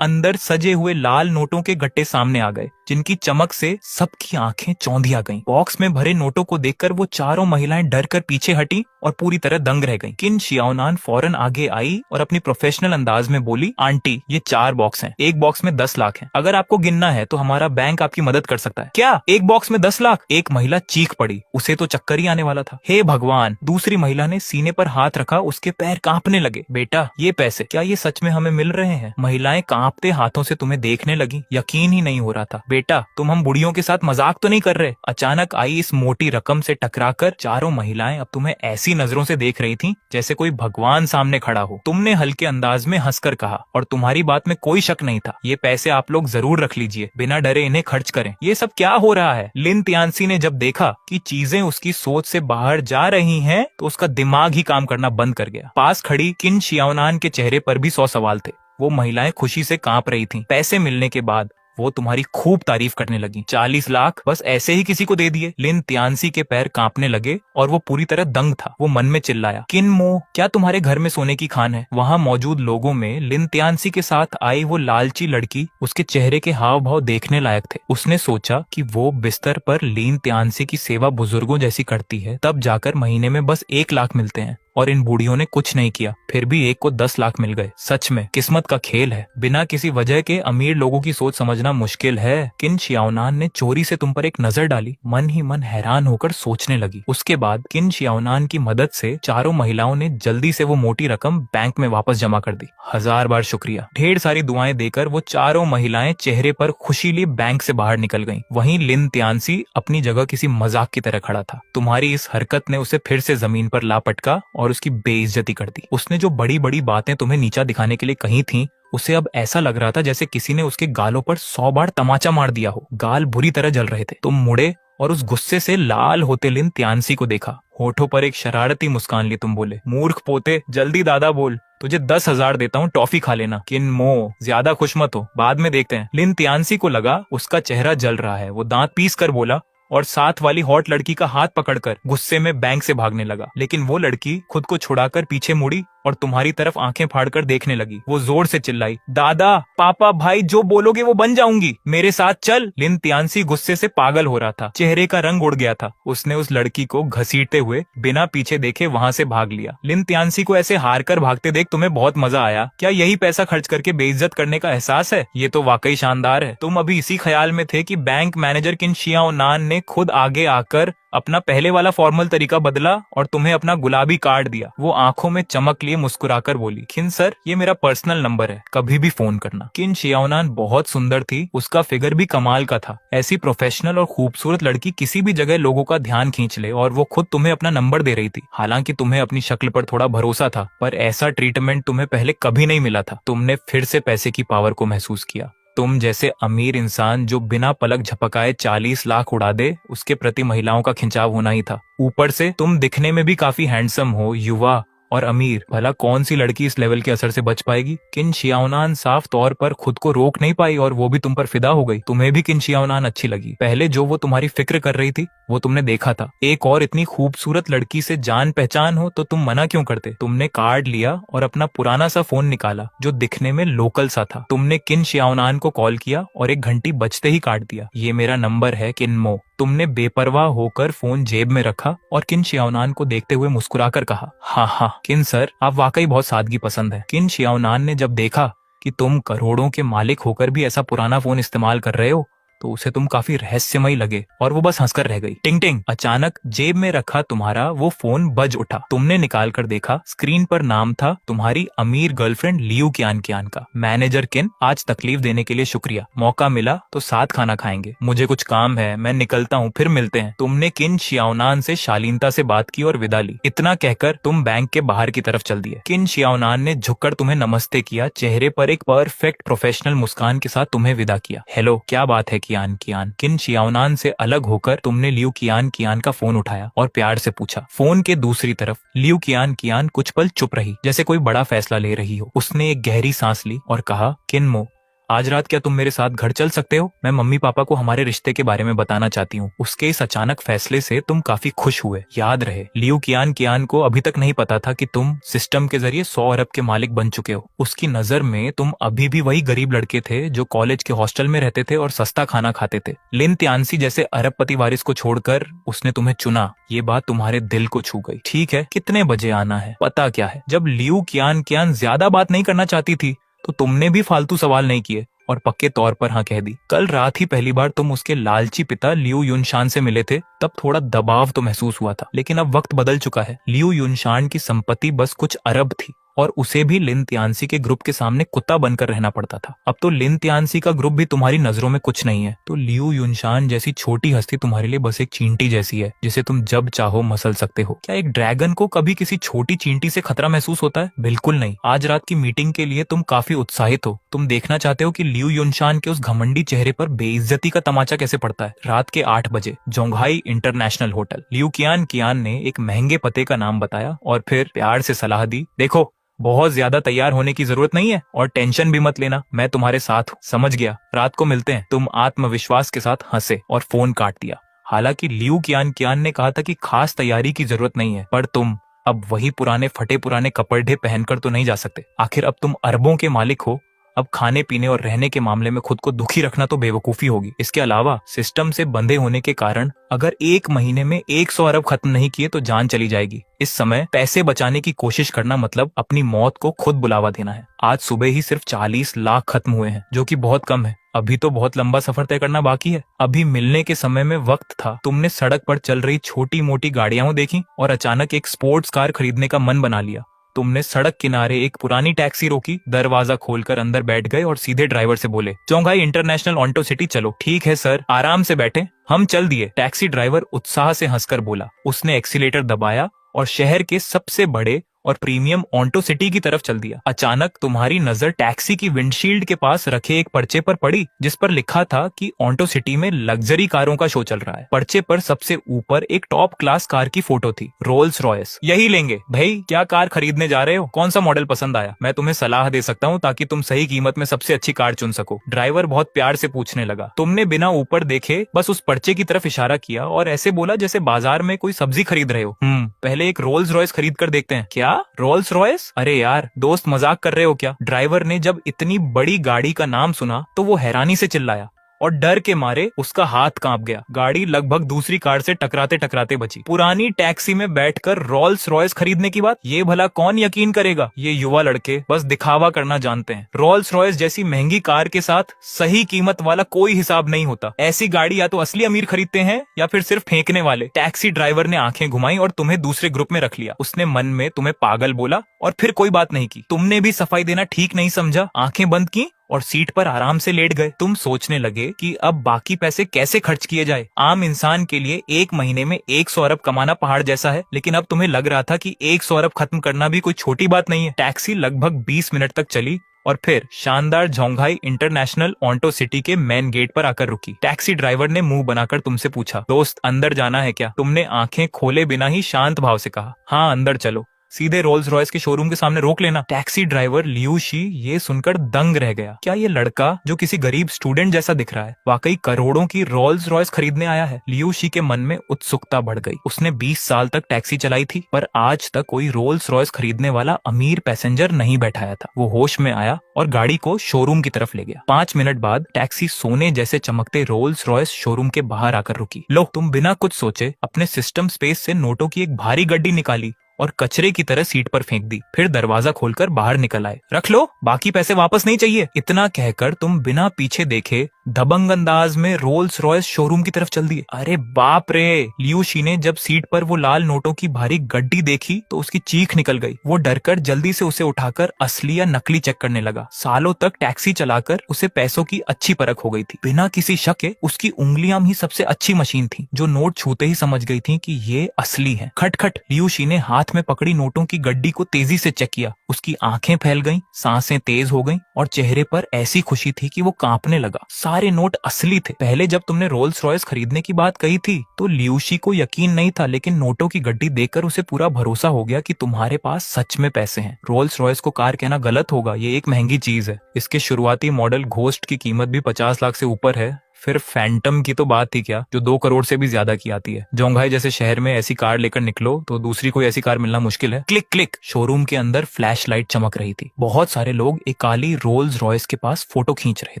अंदर सजे हुए लाल नोटों के गट्टे सामने आ गए, जिनकी चमक से सबकी आंखें चौंधिया गईं। बॉक्स में भरे नोटों को देखकर वो चारों महिलाएं डर कर पीछे हटी और पूरी तरह दंग रह गईं। किन शियाओनान फौरन आगे आई और अपनी प्रोफेशनल अंदाज में बोली, आंटी, ये 4 बॉक्स हैं। एक बॉक्स में 10 लाख हैं। अगर आपको गिनना है तो हमारा बैंक आपकी मदद कर सकता है। क्या एक बॉक्स में 10 लाख? एक महिला चीख पड़ी। उसे तो चक्कर ही आने वाला था। हे भगवान! दूसरी महिला ने सीने पर हाथ रखा। उसके पैर कांपने लगे। बेटा, ये पैसे क्या ये सच में हमें मिल रहे हैं? महिलाएं कांपते हाथों से तुम्हें देखने लगी। यकीन ही नहीं हो रहा था। बेटा, तुम हम बुढ़ियों के साथ मजाक तो नहीं कर रहे? अचानक आई इस मोटी रकम से टकराकर चारों महिलाएं अब तुम्हें ऐसी नजरों से देख रही थीं जैसे कोई भगवान सामने खड़ा हो। तुमने हल्के अंदाज में हंसकर कहा, और तुम्हारी बात में कोई शक नहीं था, ये पैसे आप लोग जरूर रख लीजिए, बिना डरे इन्हें खर्च करें। ये सब क्या हो रहा है? लिन तियानसी ने जब देखा कि चीजें उसकी सोच से बाहर जा रही हैं, तो उसका दिमाग ही काम करना बंद कर गया। पास खड़ी किन शियाओनान के चेहरे पर भी 100 सवाल थे। वो महिलाएं खुशी से कांप रही थीं। पैसे मिलने के बाद वो तुम्हारी खूब तारीफ करने लगी। 40 लाख बस ऐसे ही किसी को दे दिए? लिन तियानसी के पैर कांपने लगे और वो पूरी तरह दंग था। वो मन में चिल्लाया, किन मो, क्या तुम्हारे घर में सोने की खान है? वहाँ मौजूद लोगों में लिन तियानसी के साथ आई वो लालची लड़की, उसके चेहरे के हाव भाव देखने लायक थे। उसने सोचा कि वो बिस्तर पर लिन तियानसी की सेवा बुजुर्गों जैसी करती है, तब जाकर महीने में बस 1 लाख मिलते हैं, और इन बूढ़ियों ने कुछ नहीं किया, फिर भी एक को 10 लाख मिल गए। सच में किस्मत का खेल है। बिना किसी वजह के अमीर लोगों की सोच समझना मुश्किल है। किन शियाओनान ने चोरी से तुम पर एक नजर डाली। मन ही मन हैरान होकर सोचने लगी। उसके बाद किन शियाओनान की मदद से चारों महिलाओं ने जल्दी से वो मोटी रकम बैंक में वापस जमा कर दी। 1000 बार शुक्रिया। ढेर सारी दुआएं देकर वो चारों महिलाएं चेहरे पर खुशी लिए बैंक से बाहर निकल गईं। वहीं लिन तियानसी अपनी जगह किसी मजाक की तरह खड़ा था। तुम्हारी इस हरकत ने उसे फिर से जमीन पर ला पटका और उसकी बेइज्जती कर दी। उसने जो बड़ी बड़ी बातें तुम्हें नीचा दिखाने के लिए कही थीं, उसे अब ऐसा लग रहा था जैसे किसी ने उसके गालों पर 100 बार तमाचा मार दिया हो। गाल बुरी तरह जल रहे थे। तुम मुड़े और उस गुस्से से लाल होते लिन तियानसी को देखा। होठों पर एक शरारती मुस्कान ली तुम बोले, मूर्ख पोते, जल्दी दादा बोल, तुझे 10,000 देता हूँ, टॉफी खा लेना। किन मो, ज्यादा खुश मत हो, बाद में देखते हैं। लिन तियानसी को लगा उसका चेहरा जल रहा है। वो दांत पीस कर बोला और साथ वाली हॉट लड़की का हाथ पकड़कर गुस्से में बैंक से भागने लगा। लेकिन वो लड़की खुद को छुड़ाकर पीछे मुड़ी और तुम्हारी तरफ आंखें फाड़कर देखने लगी। वो जोर से चिल्लाई, दादा, पापा, भाई, जो बोलोगे वो बन जाऊंगी, मेरे साथ चल। लिन तियानसी गुस्से से पागल हो रहा था, चेहरे का रंग उड़ गया था। उसने उस लड़की को घसीटते हुए बिना पीछे देखे वहां से भाग लिया। लिन तियानसी को ऐसे हार कर भागते देख तुम्हें बहुत मजा आया क्या? यही पैसा खर्च करके बेइज्जत करने का एहसास है? ये तो वाकई शानदार है। तुम अभी इसी ख्याल में थे कि बैंक मैनेजर किन शियाओ नान ने खुद आगे आकर अपना पहले वाला फॉर्मल तरीका बदला और तुम्हें अपना गुलाबी कार्ड दिया। वो आंखों में चमक लिए मुस्कुराकर बोली, किन सर, ये मेरा पर्सनल नंबर है, कभी भी फोन करना। किन शियाओनान बहुत सुंदर थी, उसका फिगर भी कमाल का था। ऐसी प्रोफेशनल और खूबसूरत लड़की किसी भी जगह लोगों का ध्यान खींच ले, और वो खुद तुम्हें अपना नंबर दे रही थी। हालांकि तुम्हें अपनी शक्ल पर थोड़ा भरोसा था, पर ऐसा ट्रीटमेंट तुम्हें पहले कभी नहीं मिला था। तुमने फिर से पैसे की पावर को महसूस किया। तुम जैसे अमीर इंसान जो बिना पलक झपकाए 40 लाख उड़ा दे, उसके प्रति महिलाओं का खिंचाव होना ही था। ऊपर से तुम दिखने में भी काफी हैंडसम हो, युवा और अमीर। भला कौन सी लड़की इस लेवल के असर से बच पाएगी? किन शियाओनान साफ तौर पर खुद को रोक नहीं पाई और वो भी तुम पर फिदा हो गई। तुम्हें भी किन शियाओनान अच्छी लगी। पहले जो वो तुम्हारी फिक्र कर रही थी वो तुमने देखा था। एक और इतनी खूबसूरत लड़की से जान पहचान हो तो तुम मना क्यों करते? तुमने कार्ड लिया और अपना पुराना सा फोन निकाला जो दिखने में लोकल सा था। तुमने किन शियाओनान को कॉल किया और एक घंटी बजते ही काट दिया। ये मेरा नंबर है किनमो। तुमने बेपरवाह होकर फोन जेब में रखा और किन शियाओनान को देखते हुए मुस्कुराकर कहा, हाँ हाँ किन सर, आप वाकई बहुत सादगी पसंद है। किन शियाओनान ने जब देखा कि तुम करोड़ों के मालिक होकर भी ऐसा पुराना फोन इस्तेमाल कर रहे हो तो उसे तुम काफी रहस्यमयी लगे और वो बस हंसकर रह गई। टिंग टिंग। अचानक जेब में रखा तुम्हारा वो फोन बज उठा। तुमने निकाल कर देखा, स्क्रीन पर नाम था तुम्हारी अमीर गर्लफ्रेंड लियू कियान का। मैनेजर किन, आज तकलीफ देने के लिए शुक्रिया, मौका मिला तो साथ खाना खाएंगे, मुझे कुछ काम है, मैं निकलता हूँ, फिर मिलते हैं। तुमने किन शियाओनान से शालीनता से बात की और विदा ली। इतना कहकर तुम बैंक के बाहर की तरफ चल दिए। किन शियाओनान ने झुककर तुम्हें नमस्ते किया, चेहरे पर एक परफेक्ट प्रोफेशनल मुस्कान के साथ तुम्हें विदा किया। हेलो, क्या बात है कियान। किन शियाओनान से अलग होकर तुमने लियू कियान का फोन उठाया और प्यार से पूछा। फोन के दूसरी तरफ लियू कियान कुछ पल चुप रही, जैसे कोई बड़ा फैसला ले रही हो। उसने एक गहरी सांस ली और कहा, किनमो, आज रात क्या तुम मेरे साथ घर चल सकते हो? मैं मम्मी पापा को हमारे रिश्ते के बारे में बताना चाहती हूँ। उसके इस अचानक फैसले से तुम काफी खुश हुए। याद रहे, लियू कियान को अभी तक नहीं पता था कि तुम सिस्टम के जरिए 100 अरब के मालिक बन चुके हो। उसकी नजर में तुम अभी भी वही गरीब लड़के थे जो कॉलेज के हॉस्टल में रहते थे और सस्ता खाना खाते थे। लिन तियानसी जैसे अरबपति वारिस को छोड़कर उसने तुम्हें चुना। ये बात तुम्हारे दिल को छू गई। ठीक है, कितने बजे आना है, पता क्या है? जब लियू कियान ज्यादा बात नहीं करना चाहती थी तो तुमने भी फालतू सवाल नहीं किए और पक्के तौर पर हाँ कह दी। कल रात ही पहली बार तुम उसके लालची पिता लियू युनशान से मिले थे, तब थोड़ा दबाव तो महसूस हुआ था, लेकिन अब वक्त बदल चुका है। लियू युनशान की संपत्ति बस कुछ अरब थी और उसे भी लिन तियानसी के ग्रुप के सामने कुत्ता बनकर रहना पड़ता था। अब तो लिन तियानसी का ग्रुप भी तुम्हारी नजरों में कुछ नहीं है, तो लियू युनशान जैसी छोटी हस्ती तुम्हारे लिए बस एक चींटी जैसी है जिसे तुम जब चाहो मसल सकते हो। क्या एक ड्रैगन को कभी किसी छोटी चींटी से खतरा महसूस होता है? बिल्कुल नहीं। आज रात की मीटिंग के लिए तुम काफी उत्साहित हो। तुम देखना चाहते हो कि लियू युनशान के उस घमंडी चेहरे पर बेइज्जती का तमाचा कैसे पड़ता है। रात के 8 बजे जोंघाई इंटरनेशनल होटल। लियू कियान ने एक महंगे पते का नाम बताया और फिर प्यार से सलाह दी, देखो, बहुत ज्यादा तैयार होने की जरूरत नहीं है और टेंशन भी मत लेना, मैं तुम्हारे साथ हूँ। समझ गया, रात को मिलते हैं। तुम आत्मविश्वास के साथ हंसे और फोन काट दिया। हालांकि लियू कियान ने कहा था कि खास तैयारी की जरूरत नहीं है, पर तुम अब वही पुराने फटे पुराने कपड़े पहनकर तो नहीं जा सकते। आखिर अब तुम अरबों के मालिक हो। अब खाने पीने और रहने के मामले में खुद को दुखी रखना तो बेवकूफी होगी। इसके अलावा सिस्टम से बंधे होने के कारण अगर 1 महीने में 100 अरब खत्म नहीं किए तो जान चली जाएगी। इस समय पैसे बचाने की कोशिश करना मतलब अपनी मौत को खुद बुलावा देना है। आज सुबह ही सिर्फ 40 लाख खत्म हुए हैं, जो कि बहुत कम है। अभी तो बहुत लंबा सफर तय करना बाकी है। अभी मिलने के समय में वक्त था। तुमने सड़क पर चल रही छोटी मोटी गाड़ियां देखी और अचानक एक स्पोर्ट्स कार खरीदने का मन बना लिया। तुमने सड़क किनारे एक पुरानी टैक्सी रोकी, दरवाजा खोलकर अंदर बैठ गए और सीधे ड्राइवर से बोले, चौंघाई इंटरनेशनल ऑन्टो सिटी चलो। ठीक है सर, आराम से बैठे, हम चल दिए। टैक्सी ड्राइवर उत्साह से हंसकर बोला। उसने एक्सीलेटर दबाया और शहर के सबसे बड़े और प्रीमियम ऑन्टो सिटी की तरफ चल दिया। अचानक तुम्हारी नजर टैक्सी की विंडशील्ड के पास रखे एक पर्चे पर पड़ी, जिस पर लिखा था कि ऑन्टो सिटी में लग्जरी कारों का शो चल रहा है। पर्चे पर सबसे ऊपर एक टॉप क्लास कार की फोटो थी, रोल्स रॉयस। यही लेंगे भाई, क्या कार खरीदने जा रहे हो? कौन सा मॉडल पसंद आया? मैं तुम्हें सलाह दे सकता हूँ ताकि तुम सही कीमत में सबसे अच्छी कार चुन सको। ड्राइवर बहुत प्यार से पूछने लगा। तुमने बिना ऊपर देखे बस उस पर्चे की तरफ इशारा किया और ऐसे बोला जैसे बाजार में कोई सब्जी खरीद रहे हो। पहले एक रोल्स रॉयस खरीद कर देखते हैं। क्या? क्या रोल्स रॉयस? अरे यार दोस्त मजाक कर रहे हो क्या? ड्राइवर ने जब इतनी बड़ी गाड़ी का नाम सुना तो वो हैरानी से चिल्लाया और डर के मारे उसका हाथ कांप गया। गाड़ी लगभग दूसरी कार से टकराते टकराते बची। पुरानी टैक्सी में बैठकर रोल्स रॉयस खरीदने की बात, ये भला कौन यकीन करेगा? ये युवा लड़के बस दिखावा करना जानते हैं। रोल्स रॉयस जैसी महंगी कार के साथ सही कीमत वाला कोई हिसाब नहीं होता। ऐसी गाड़ी या तो असली अमीर खरीदते हैं या फिर सिर्फ फेंकने वाले। टैक्सी ड्राइवर ने आंखें घुमाई और तुम्हें दूसरे ग्रुप में रख लिया। उसने मन में तुम्हें पागल बोला और फिर कोई बात नहीं की। तुमने भी सफाई देना ठीक नहीं समझा, आंखें बंद की और सीट पर आराम से लेट गए। तुम सोचने लगे कि अब बाकी पैसे कैसे खर्च किए जाए। आम इंसान के लिए एक महीने में 100 अरब कमाना पहाड़ जैसा है, लेकिन अब तुम्हें लग रहा था कि 100 अरब खत्म करना भी कोई छोटी बात नहीं है। टैक्सी लगभग 20 मिनट तक चली और फिर शानदार जोंघाई इंटरनेशनल ऑन्टो सिटी के मेन गेट पर आकर रुकी। टैक्सी ड्राइवर ने मुंह बनाकर तुमसे पूछा, दोस्त अंदर जाना है क्या? तुमने आंखें खोले बिना ही शांत भाव से कहा, हाँ अंदर चलो, सीधे रोल्स रॉयस के शोरूम के सामने रोक लेना। टैक्सी ड्राइवर लियू शी ये सुनकर दंग रह गया। क्या ये लड़का जो किसी गरीब स्टूडेंट जैसा दिख रहा है वाकई करोड़ों की रोल्स रॉयस खरीदने आया है? लियू शी के मन में उत्सुकता बढ़ गई। उसने 20 साल तक टैक्सी चलाई थी पर आज तक कोई रोल्स रॉयस खरीदने वाला अमीर पैसेंजर नहीं बैठाया था। वो होश में आया और गाड़ी को शोरूम की तरफ ले गया। 5 मिनट बाद टैक्सी सोने जैसे चमकते रोल्स रॉयस शोरूम के बाहर आकर रुकी। लो, तुम बिना कुछ सोचे अपने सिस्टम स्पेस से नोटों की एक भारी गड्डी निकाली और कचरे की तरह सीट पर फेंक दी। फिर दरवाजा खोलकर बाहर निकल आए। रख लो, बाकी पैसे वापस नहीं चाहिए। इतना कहकर तुम बिना पीछे देखे दबंग अंदाज में रोल्स रॉयस शोरूम की तरफ चल दिए। अरे बाप रे! लियू शी ने जब सीट पर वो लाल नोटों की भारी गड्डी देखी तो उसकी चीख निकल गई। वो डरकर जल्दी से उसे उठाकर असली या नकली चेक करने लगा। सालों तक टैक्सी चलाकर उसे पैसों की अच्छी परख हो गई थी। बिना किसी शक के उसकी उंगलियां ही सबसे अच्छी मशीन थी, जो नोट छूते ही समझ गई थी कि ये असली है। खटखट! लियू शी ने हाथ में पकड़ी नोटों की गड्डी को तेजी से चेक किया। उसकी आंखें फैल गईं, सांसें तेज हो गईं और चेहरे पर ऐसी खुशी थी कि वो कांपने लगा। सारे नोट असली थे। पहले जब तुमने रोल्स रॉयस खरीदने की बात कही थी तो लियू शी को यकीन नहीं था, लेकिन नोटों की गड्डी देखकर उसे पूरा भरोसा हो गया कि तुम्हारे पास सच में पैसे हैं। रोल्स रॉयस को कार कहना गलत होगा, ये एक महंगी चीज है। इसके शुरुआती मॉडल घोस्ट की कीमत भी 50 लाख से ऊपर है। फिर फैंटम की तो बात ही क्या, जो 2 करोड़ से भी ज्यादा की आती है। जोंघाई जैसे शहर में ऐसी कार लेकर निकलो तो दूसरी कोई ऐसी कार मिलना मुश्किल है। Click click! शोरूम के अंदर फ्लैश लाइट चमक रही थी। बहुत सारे लोग एक काली रोल्स रॉयस के पास फोटो खींच रहे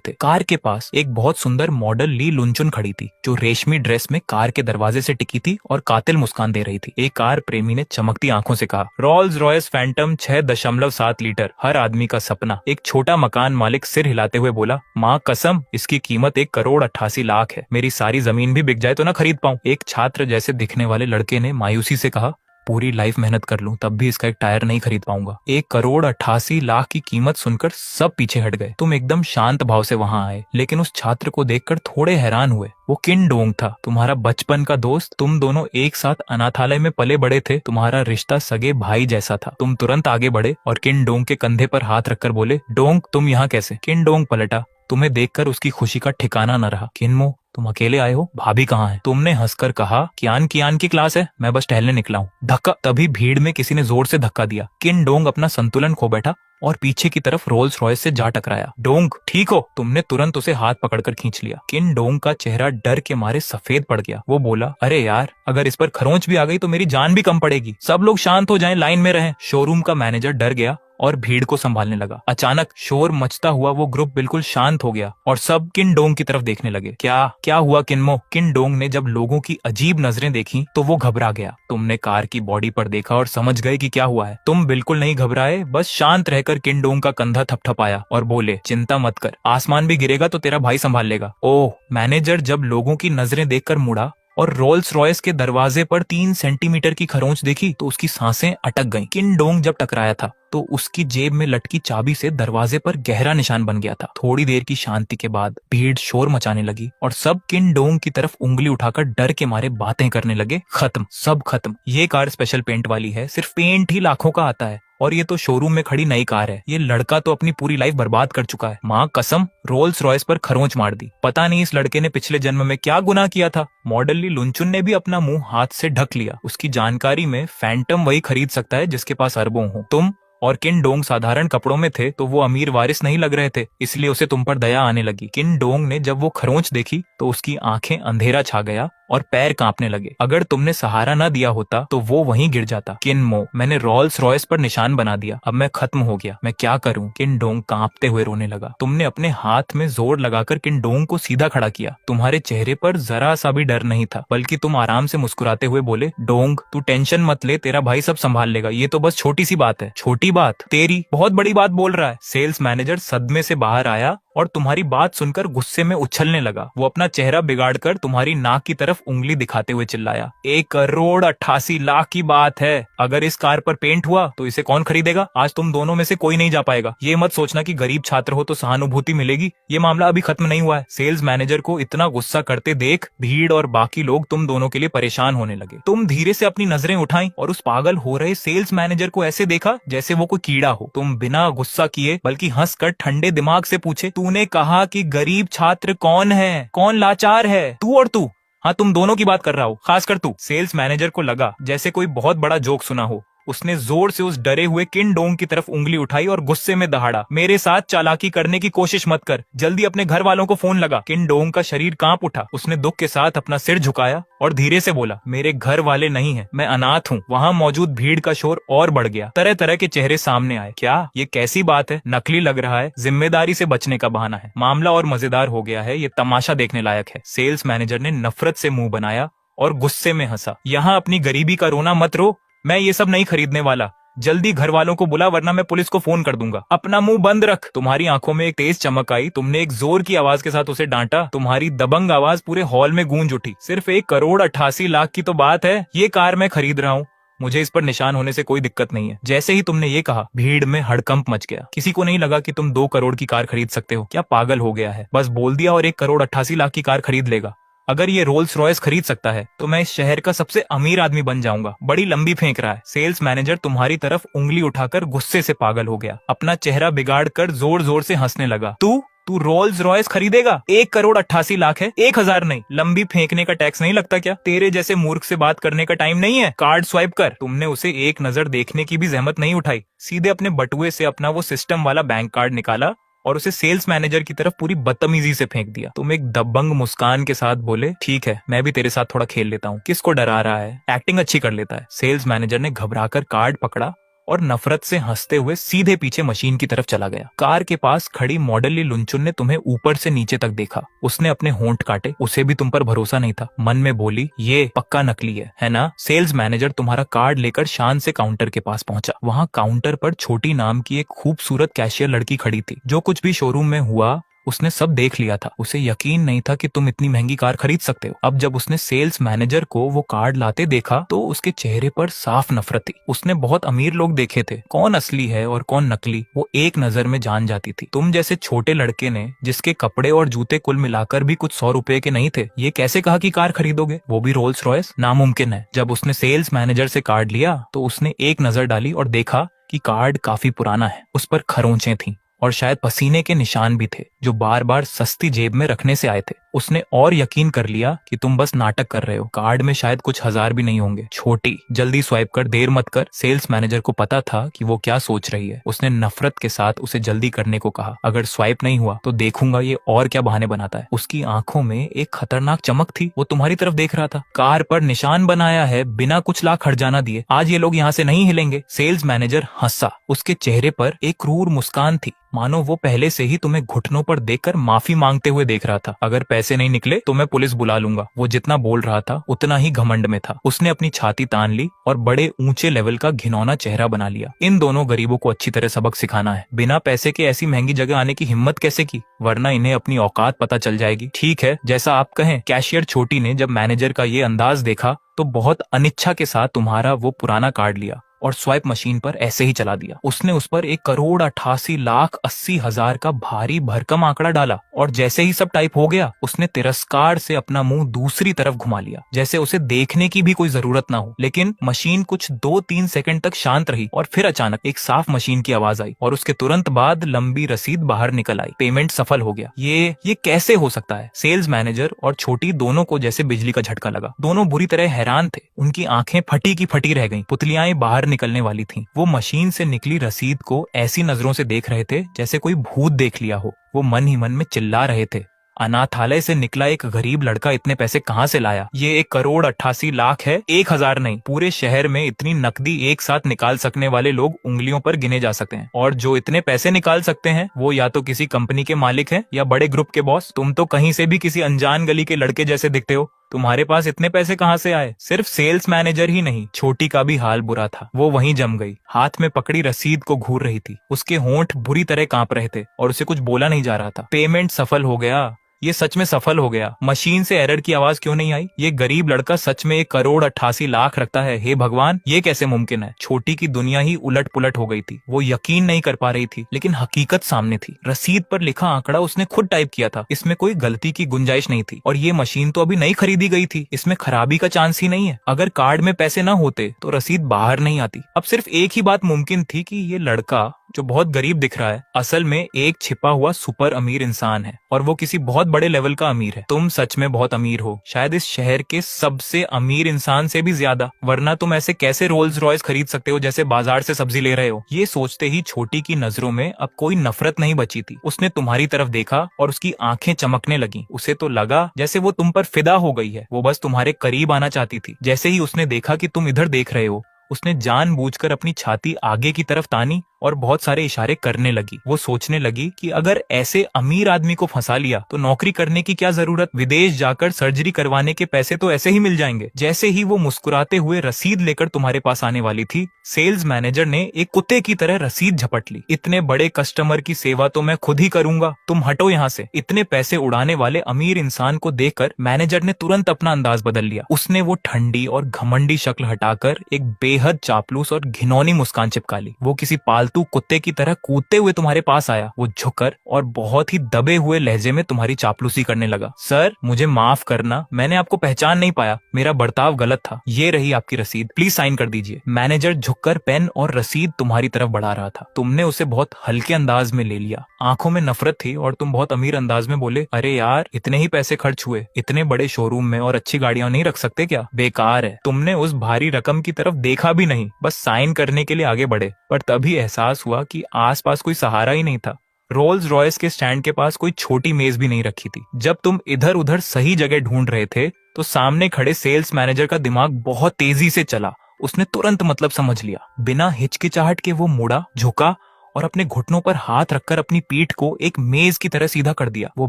थे। कार के पास एक बहुत सुंदर मॉडल ली लुनचुन खड़ी थी, जो रेशमी ड्रेस में कार के दरवाजे से टिकी थी और कातिल मुस्कान दे रही थी। एक कार प्रेमी ने चमकती आंखों से कहा, रोल्स रॉयस फैंटम 6.7 लीटर, हर आदमी का सपना। एक छोटा मकान मालिक सिर हिलाते हुए बोला, माँ कसम, इसकी कीमत 1,88,00,000 है। मेरी सारी जमीन भी बिक जाए तो ना खरीद पाऊं। एक छात्र जैसे दिखने वाले लड़के ने मायूसी से कहा, पूरी लाइफ मेहनत कर लूं तब भी इसका एक टायर नहीं खरीद पाऊंगा। 1,88,00,000 की कीमत सुनकर सब पीछे हट गए। तुम एकदम शांत भाव से वहां आए, लेकिन उस छात्र को देखकर थोड़े हैरान हुए। वो किन डोंग था, तुम्हारा बचपन का दोस्त। तुम दोनों एक साथ अनाथालय में पले बड़े थे। तुम्हारा रिश्ता सगे भाई जैसा था। तुम तुरंत आगे बढ़े और किन डोंग के कंधे पर हाथ रखकर बोले, डोंग तुम यहाँ कैसे? किन डोंग पलटा। तुम्हें देखकर उसकी खुशी का ठिकाना न रहा। किन्मो, तुम अकेले आए हो? भाभी कहाँ है? तुमने हंसकर कहा, कियान की क्लास है, मैं बस टहलने निकला हूँ। धक्का! तभी भीड़ में किसी ने जोर से धक्का दिया। किन डोंग अपना संतुलन खो बैठा और पीछे की तरफ रोल्स रॉयस से जा टकराया। डोंग ठीक हो? तुमने तुरंत उसे हाथ पकड़कर खींच लिया। किन डोंग का चेहरा डर के मारे सफेद पड़ गया। वो बोला, अरे यार, अगर इस पर खरोंच भी आ गई तो मेरी जान भी कम पड़ेगी। सब लोग शांत हो जाएं, लाइन में रहें। शोरूम का मैनेजर डर गया और भीड़ को संभालने लगा। अचानक शोर मचता हुआ वो ग्रुप बिल्कुल शांत हो गया और सब किन डोंग की तरफ देखने लगे। क्या हुआ किन्मो? किन डोंग ने जब लोगों की अजीब नजरें देखी तो वो घबरा गया। तुमने कार की बॉडी पर देखा और समझ गए कि क्या हुआ है। तुम बिल्कुल नहीं घबराए, बस शांत रहकर किन डोंग का कंधा थपथपाया और बोले, चिंता मत कर, आसमान भी गिरेगा तो तेरा भाई संभाल लेगा। ओह! मैनेजर जब लोगों की नजरें देखकर मुड़ा और रोल्स रॉयस के दरवाजे पर 3 सेंटीमीटर की खरोंच देखी तो उसकी सांसें अटक गईं। किन डोंग जब टकराया था तो उसकी जेब में लटकी चाबी से दरवाजे पर गहरा निशान बन गया था। थोड़ी देर की शांति के बाद भीड़ शोर मचाने लगी और सब किन डोंग की तरफ उंगली उठाकर डर के मारे बातें करने लगे। खत्म, सब खत्म। ये कार स्पेशल पेंट वाली है, सिर्फ पेंट ही लाखों का आता है और ये तो शोरूम में खड़ी नई कार है। ये लड़का तो अपनी पूरी लाइफ बर्बाद कर चुका है। माँ कसम, रोल्स रॉयस पर खरोंच मार दी। पता नहीं इस लड़के ने पिछले जन्म में क्या गुनाह किया था। मॉडल ली लुनचुन ने भी अपना मुंह हाथ से ढक लिया। उसकी जानकारी में फैंटम वही खरीद सकता है जिसके पास अरबों हो। तुम और किन डोंग साधारण कपड़ों में थे तो वो अमीर वारिस नहीं लग रहे थे, इसलिए उसे तुम पर दया आने लगी। किन डोंग ने जब वो खरोंच देखी तो उसकी आंखें अंधेरा छा गया और पैर कांपने लगे। अगर तुमने सहारा न दिया होता तो वो वहीं गिर जाता। किन-मो, मैंने रॉल्स रॉयस पर निशान बना दिया। अब मैं खत्म हो गया, मैं क्या करूं? किन-डोंग कांपते हुए रोने लगा। तुमने अपने हाथ में जोर लगाकर किन-डोंग को सीधा खड़ा किया। तुम्हारे चेहरे पर जरा सा भी डर नहीं था, बल्कि तुम आराम से मुस्कुराते हुए बोले, डोंग तू टेंशन मत ले, तेरा भाई सब संभाल लेगा, ये तो बस छोटी सी बात है। छोटी बात? तेरी बहुत बड़ी बात बोल रहा है। सेल्स मैनेजर सदमे से बाहर आया और तुम्हारी बात सुनकर गुस्से में उछलने लगा। वो अपना चेहरा बिगाड़कर तुम्हारी नाक की तरफ उंगली दिखाते हुए चिल्लाया, 1,88,00,000 की बात है। अगर इस कार पर पेंट हुआ तो इसे कौन खरीदेगा? आज तुम दोनों में से कोई नहीं जा पाएगा। ये मत सोचना कि गरीब छात्र हो तो सहानुभूति मिलेगी, ये मामला अभी खत्म नहीं हुआ है। सेल्स मैनेजर को इतना गुस्सा करते देख भीड़ और बाकी लोग तुम दोनों के लिए परेशान होने लगे। तुम धीरे से अपनी नजरें उठाई और उस पागल हो रहे सेल्स मैनेजर को ऐसे देखा जैसे वो कोई कीड़ा हो। तुम बिना गुस्सा किए बल्कि हंसकर ठंडे दिमाग से पूछे, तूने कहा कि गरीब छात्र कौन है? कौन लाचार है? तू और तू? हाँ, तुम दोनों की बात कर रहा हो, खासकर तू। सेल्स मैनेजर को लगा जैसे कोई बहुत बड़ा जोक सुना हो। उसने जोर से उस डरे हुए किन-डोंग की तरफ उंगली उठाई और गुस्से में दहाड़ा, मेरे साथ चालाकी करने की कोशिश मत कर, जल्दी अपने घर वालों को फोन लगा। किन-डोंग का शरीर कांप उठा। उसने दुख के साथ अपना सिर झुकाया और धीरे से बोला, मेरे घर वाले नहीं है, मैं अनाथ हूँ। वहाँ मौजूद भीड़ का शोर और बढ़ गया। तरह तरह के चेहरे सामने आए। क्या ये कैसी बात है? नकली लग रहा है, जिम्मेदारी से बचने का बहाना है। मामला और मजेदार हो गया है, ये तमाशा देखने लायक है। सेल्स मैनेजर ने नफरत से मुंह बनाया और गुस्से में हंसा, यहाँ अपनी गरीबी का रोना मत रो, मैं ये सब नहीं खरीदने वाला। जल्दी घर वालों को बुला, वरना मैं पुलिस को फोन कर दूंगा। अपना मुंह बंद रख। तुम्हारी आंखों में एक तेज चमक आई। तुमने एक जोर की आवाज के साथ उसे डांटा। तुम्हारी दबंग आवाज पूरे हॉल में गूंज उठी। सिर्फ 1,88,00,000 की तो बात है। ये कार मैं खरीद रहा हूँ, मुझे इस पर निशान होने से कोई दिक्कत नहीं है। जैसे ही तुमने ये कहा, भीड़ में हड़कंप मच गया। किसी को नहीं लगा कि तुम 2 करोड़ की कार खरीद सकते हो। क्या पागल हो गया है? बस बोल दिया और 1,88,00,000 की कार खरीद लेगा। अगर ये रोल्स रॉयस खरीद सकता है तो मैं इस शहर का सबसे अमीर आदमी बन जाऊंगा। बड़ी लंबी फेंक रहा है। सेल्स मैनेजर तुम्हारी तरफ उंगली उठाकर गुस्से से पागल हो गया। अपना चेहरा बिगाड़ कर जोर जोर से हंसने लगा। तू रोल्स रॉयस खरीदेगा? 1,88,00,000 है, 1,000 नहीं। लंबी फेंकने का टैक्स नहीं लगता क्या? तेरे जैसे मूर्ख से बात करने का टाइम नहीं है। कार्ड स्वाइप कर। तुमने उसे एक नजर देखने की भी जहमत नहीं उठाई। सीधे अपने बटुए से अपना वो सिस्टम वाला बैंक कार्ड निकाला और उसे सेल्स मैनेजर की तरफ पूरी बदतमीजी से फेंक दिया। तुम एक दबंग मुस्कान के साथ बोले, ठीक है, मैं भी तेरे साथ थोड़ा खेल लेता हूँ। किसको डरा रहा है? एक्टिंग अच्छी कर लेता है। सेल्स मैनेजर ने घबराकर कार्ड पकड़ा और नफरत से हंसते हुए सीधे पीछे मशीन की तरफ चला गया। कार के पास खड़ी मॉडल लुंचुन ने तुम्हें ऊपर से नीचे तक देखा। उसने अपने होंठ काटे। उसे भी तुम पर भरोसा नहीं था। मन में बोली, ये पक्का नकली है ना? सेल्स मैनेजर तुम्हारा कार्ड लेकर शान से काउंटर के पास पहुंचा। वहां काउंटर पर छोटी नाम की एक खूबसूरत कैशियर लड़की खड़ी थी। जो कुछ भी शोरूम में हुआ उसने सब देख लिया था। उसे यकीन नहीं था कि तुम इतनी महंगी कार खरीद सकते हो। अब जब उसने सेल्स मैनेजर को वो कार्ड लाते देखा तो उसके चेहरे पर साफ नफरत थी। उसने बहुत अमीर लोग देखे थे, कौन असली है और कौन नकली वो एक नजर में जान जाती थी। तुम जैसे छोटे लड़के ने, जिसके कपड़े और जूते कुल मिलाकर भी कुछ 100 रुपए के नहीं थे, ये कैसे कहा कि कार खरीदोगे, वो भी रोल्स रॉयस? नामुमकिन है। जब उसने सेल्स मैनेजर से कार्ड लिया तो उसने एक नजर डाली और देखा कि कार्ड काफी पुराना है। उस पर खरोंचें थीं और शायद पसीने के निशान भी थे, जो बार बार सस्ती जेब में रखने से आए थे। उसने और यकीन कर लिया कि तुम बस नाटक कर रहे हो। कार्ड में शायद कुछ 1000 भी नहीं होंगे। छोटी, जल्दी स्वाइप कर, देर मत कर। सेल्स मैनेजर को पता था कि वो क्या सोच रही है। उसने नफरत के साथ उसे जल्दी करने को कहा। अगर स्वाइप नहीं हुआ तो देखूंगा ये और क्या बहाने बनाता है। उसकी आंखों में एक खतरनाक चमक थी। वो तुम्हारी तरफ देख रहा था। कार पर निशान बनाया है बिना कुछ लाख हर्जाना दिए। आज ये लोग यहाँ से नहीं हिलेंगे। सेल्स मैनेजर हंसा। उसके चेहरे पर एक क्रूर मुस्कान थी, मानो वो पहले से ही तुम्हें घुटनों पर देखकर माफी मांगते हुए देख रहा था। अगर पैसे नहीं निकले तो मैं पुलिस बुला लूंगा। वो जितना बोल रहा था उतना ही घमंड में था। उसने अपनी छाती तान ली और बड़े ऊंचे लेवल का घिनौना चेहरा बना लिया। इन दोनों गरीबों को अच्छी तरह सबक सिखाना है। बिना पैसे के ऐसी महंगी जगह आने की हिम्मत कैसे की, वरना इन्हें अपनी औकात पता चल जाएगी। ठीक है, जैसा आप कहें। कैशियर छोटी ने जब मैनेजर का ये अंदाज देखा तो बहुत अनिच्छा के साथ तुम्हारा वो पुराना कार्ड लिया और स्वाइप मशीन पर ऐसे ही चला दिया। उसने उस पर 1,88,80,000 का भारी भरकम आंकड़ा डाला और जैसे ही सब टाइप हो गया उसने तिरस्कार से अपना मुंह दूसरी तरफ घुमा लिया, जैसे उसे देखने की भी कोई जरूरत ना हो। लेकिन मशीन कुछ 2-3 सेकंड तक शांत रही और फिर अचानक एक साफ मशीन की आवाज आई और उसके तुरंत बाद लंबी रसीद बाहर निकल आई। पेमेंट सफल हो गया। ये कैसे हो सकता है? सेल्स मैनेजर और छोटी दोनों को जैसे बिजली का झटका लगा। दोनों बुरी तरह हैरान थे। उनकी आंखें फटी की फटी रह गईं। पुतलियाएं बाहर निकलने वाली थीं। वो मशीन से निकली रसीद को ऐसी नजरों से देख रहे थे जैसे कोई भूत देख लिया हो। वो मन ही मन में चिल्ला रहे थे, अनाथालय से निकला एक गरीब लड़का इतने पैसे कहाँ से लाया? ये 1,88,00,000 है, 1,000 नहीं। पूरे शहर में इतनी नकदी एक साथ निकाल सकने वाले लोग उंगलियों पर गिने जा सकते हैं, और जो इतने पैसे निकाल सकते हैं वो या तो किसी कंपनी के मालिक हैं या बड़े ग्रुप के बॉस। तुम तो कहीं से भी किसी अनजान गली के लड़के जैसे दिखते हो। तुम्हारे पास इतने पैसे कहाँ से आए? सिर्फ सेल्स मैनेजर ही नहीं, छोटी का भी हाल बुरा था। वो वहीं जम गई, हाथ में पकड़ी रसीद को घूर रही थी। उसके होंठ बुरी तरह कांप रहे थे और उसे कुछ बोला नहीं जा रहा था। पेमेंट सफल हो गया, ये सच में सफल हो गया। मशीन से एरर की आवाज क्यों नहीं आई? ये गरीब लड़का सच में 1,88,00,000 रखता है। हे भगवान, ये कैसे मुमकिन है? छोटी की दुनिया ही उलट पुलट हो गई थी। वो यकीन नहीं कर पा रही थी, लेकिन हकीकत सामने थी। रसीद पर लिखा आंकड़ा उसने खुद टाइप किया था। इसमें कोई गलती की गुंजाइश नहीं थी। और ये मशीन तो अभी नई खरीदी गई थी, इसमें खराबी का चांस ही नहीं है। अगर कार्ड में पैसे न होते तो रसीद बाहर नहीं आती। अब सिर्फ एक ही बात मुमकिन थी कि ये लड़का जो बहुत गरीब दिख रहा है, असल में एक छिपा हुआ सुपर अमीर इंसान है, और वो किसी बहुत बड़े लेवल का अमीर है। तुम सच में बहुत अमीर हो, शायद इस शहर के सबसे अमीर इंसान से भी ज्यादा, वरना तुम ऐसे कैसे रोल्स रॉयस खरीद सकते हो जैसे बाजार से सब्जी ले रहे हो? ये सोचते ही छोटी की नजरों में अब कोई नफरत नहीं बची थी। उसने तुम्हारी तरफ देखा और उसकी आंखें चमकने लगी। उसे तो लगा जैसे वो तुम पर फिदा हो गई है। वो बस तुम्हारे करीब आना चाहती थी। जैसे ही उसने देखा कि तुम इधर देख रहे हो, उसने जानबूझकर अपनी छाती आगे की तरफ तानी और बहुत सारे इशारे करने लगी। वो सोचने लगी कि अगर ऐसे अमीर आदमी को फंसा लिया तो नौकरी करने की क्या जरूरत? विदेश जाकर सर्जरी करवाने के पैसे तो ऐसे ही मिल जाएंगे। जैसे ही वो मुस्कुराते हुए रसीद लेकर तुम्हारे पास आने वाली थी, सेल्स मैनेजर ने एक कुत्ते की तरह रसीद झपट ली। इतने बड़े कस्टमर की सेवा तो मैं खुद ही करूंगा, तुम हटो यहाँ से। इतने पैसे उड़ाने वाले अमीर इंसान को देखकर मैनेजर ने तुरंत अपना अंदाज बदल लिया। उसने वो ठंडी और घमंडी शक्ल हटाकर एक बेहद चापलूस और घिनौनी मुस्कान चिपका ली। वो किसी पालतू कुत्ते की तरह कूदते हुए तुम्हारे पास आया। वो झुककर और बहुत ही दबे हुए लहजे में तुम्हारी चापलूसी करने लगा। सर, मुझे माफ करना, मैंने आपको पहचान नहीं पाया, मेरा बर्ताव गलत था। ये रही आपकी रसीद, प्लीज साइन कर दीजिए। मैनेजर झुककर पेन और रसीद तुम्हारी तरफ बढ़ा रहा था। तुमने उसे बहुत हल्के अंदाज में ले लिया। आंखों में नफरत थी और तुम बहुत अमीर अंदाज में बोले, अरे यार, इतने ही पैसे खर्च हुए, इतने बड़े शोरूम में और अच्छी गाड़ियां नहीं रख सकते क्या? बेकार है। तुमने उस भारी रकम की तरफ देखा भी नहीं, बस साइन करने के लिए आगे बढ़े। पर तभी एहसास हुआ कि आसपास कोई सहारा ही नहीं था। रोल्स रॉयस के स्टैंड के पास कोई छोटी मेज भी नहीं रखी थी। जब तुम इधर उधर सही जगह ढूंढ रहे थे तो सामने खड़े सेल्स मैनेजर का दिमाग बहुत तेजी से चला। उसने तुरंत मतलब समझ लिया। बिना हिचकिचाहट के वो मुड़ा, झुका और अपने घुटनों पर हाथ रखकर अपनी पीठ को एक मेज की तरह सीधा कर दिया। वो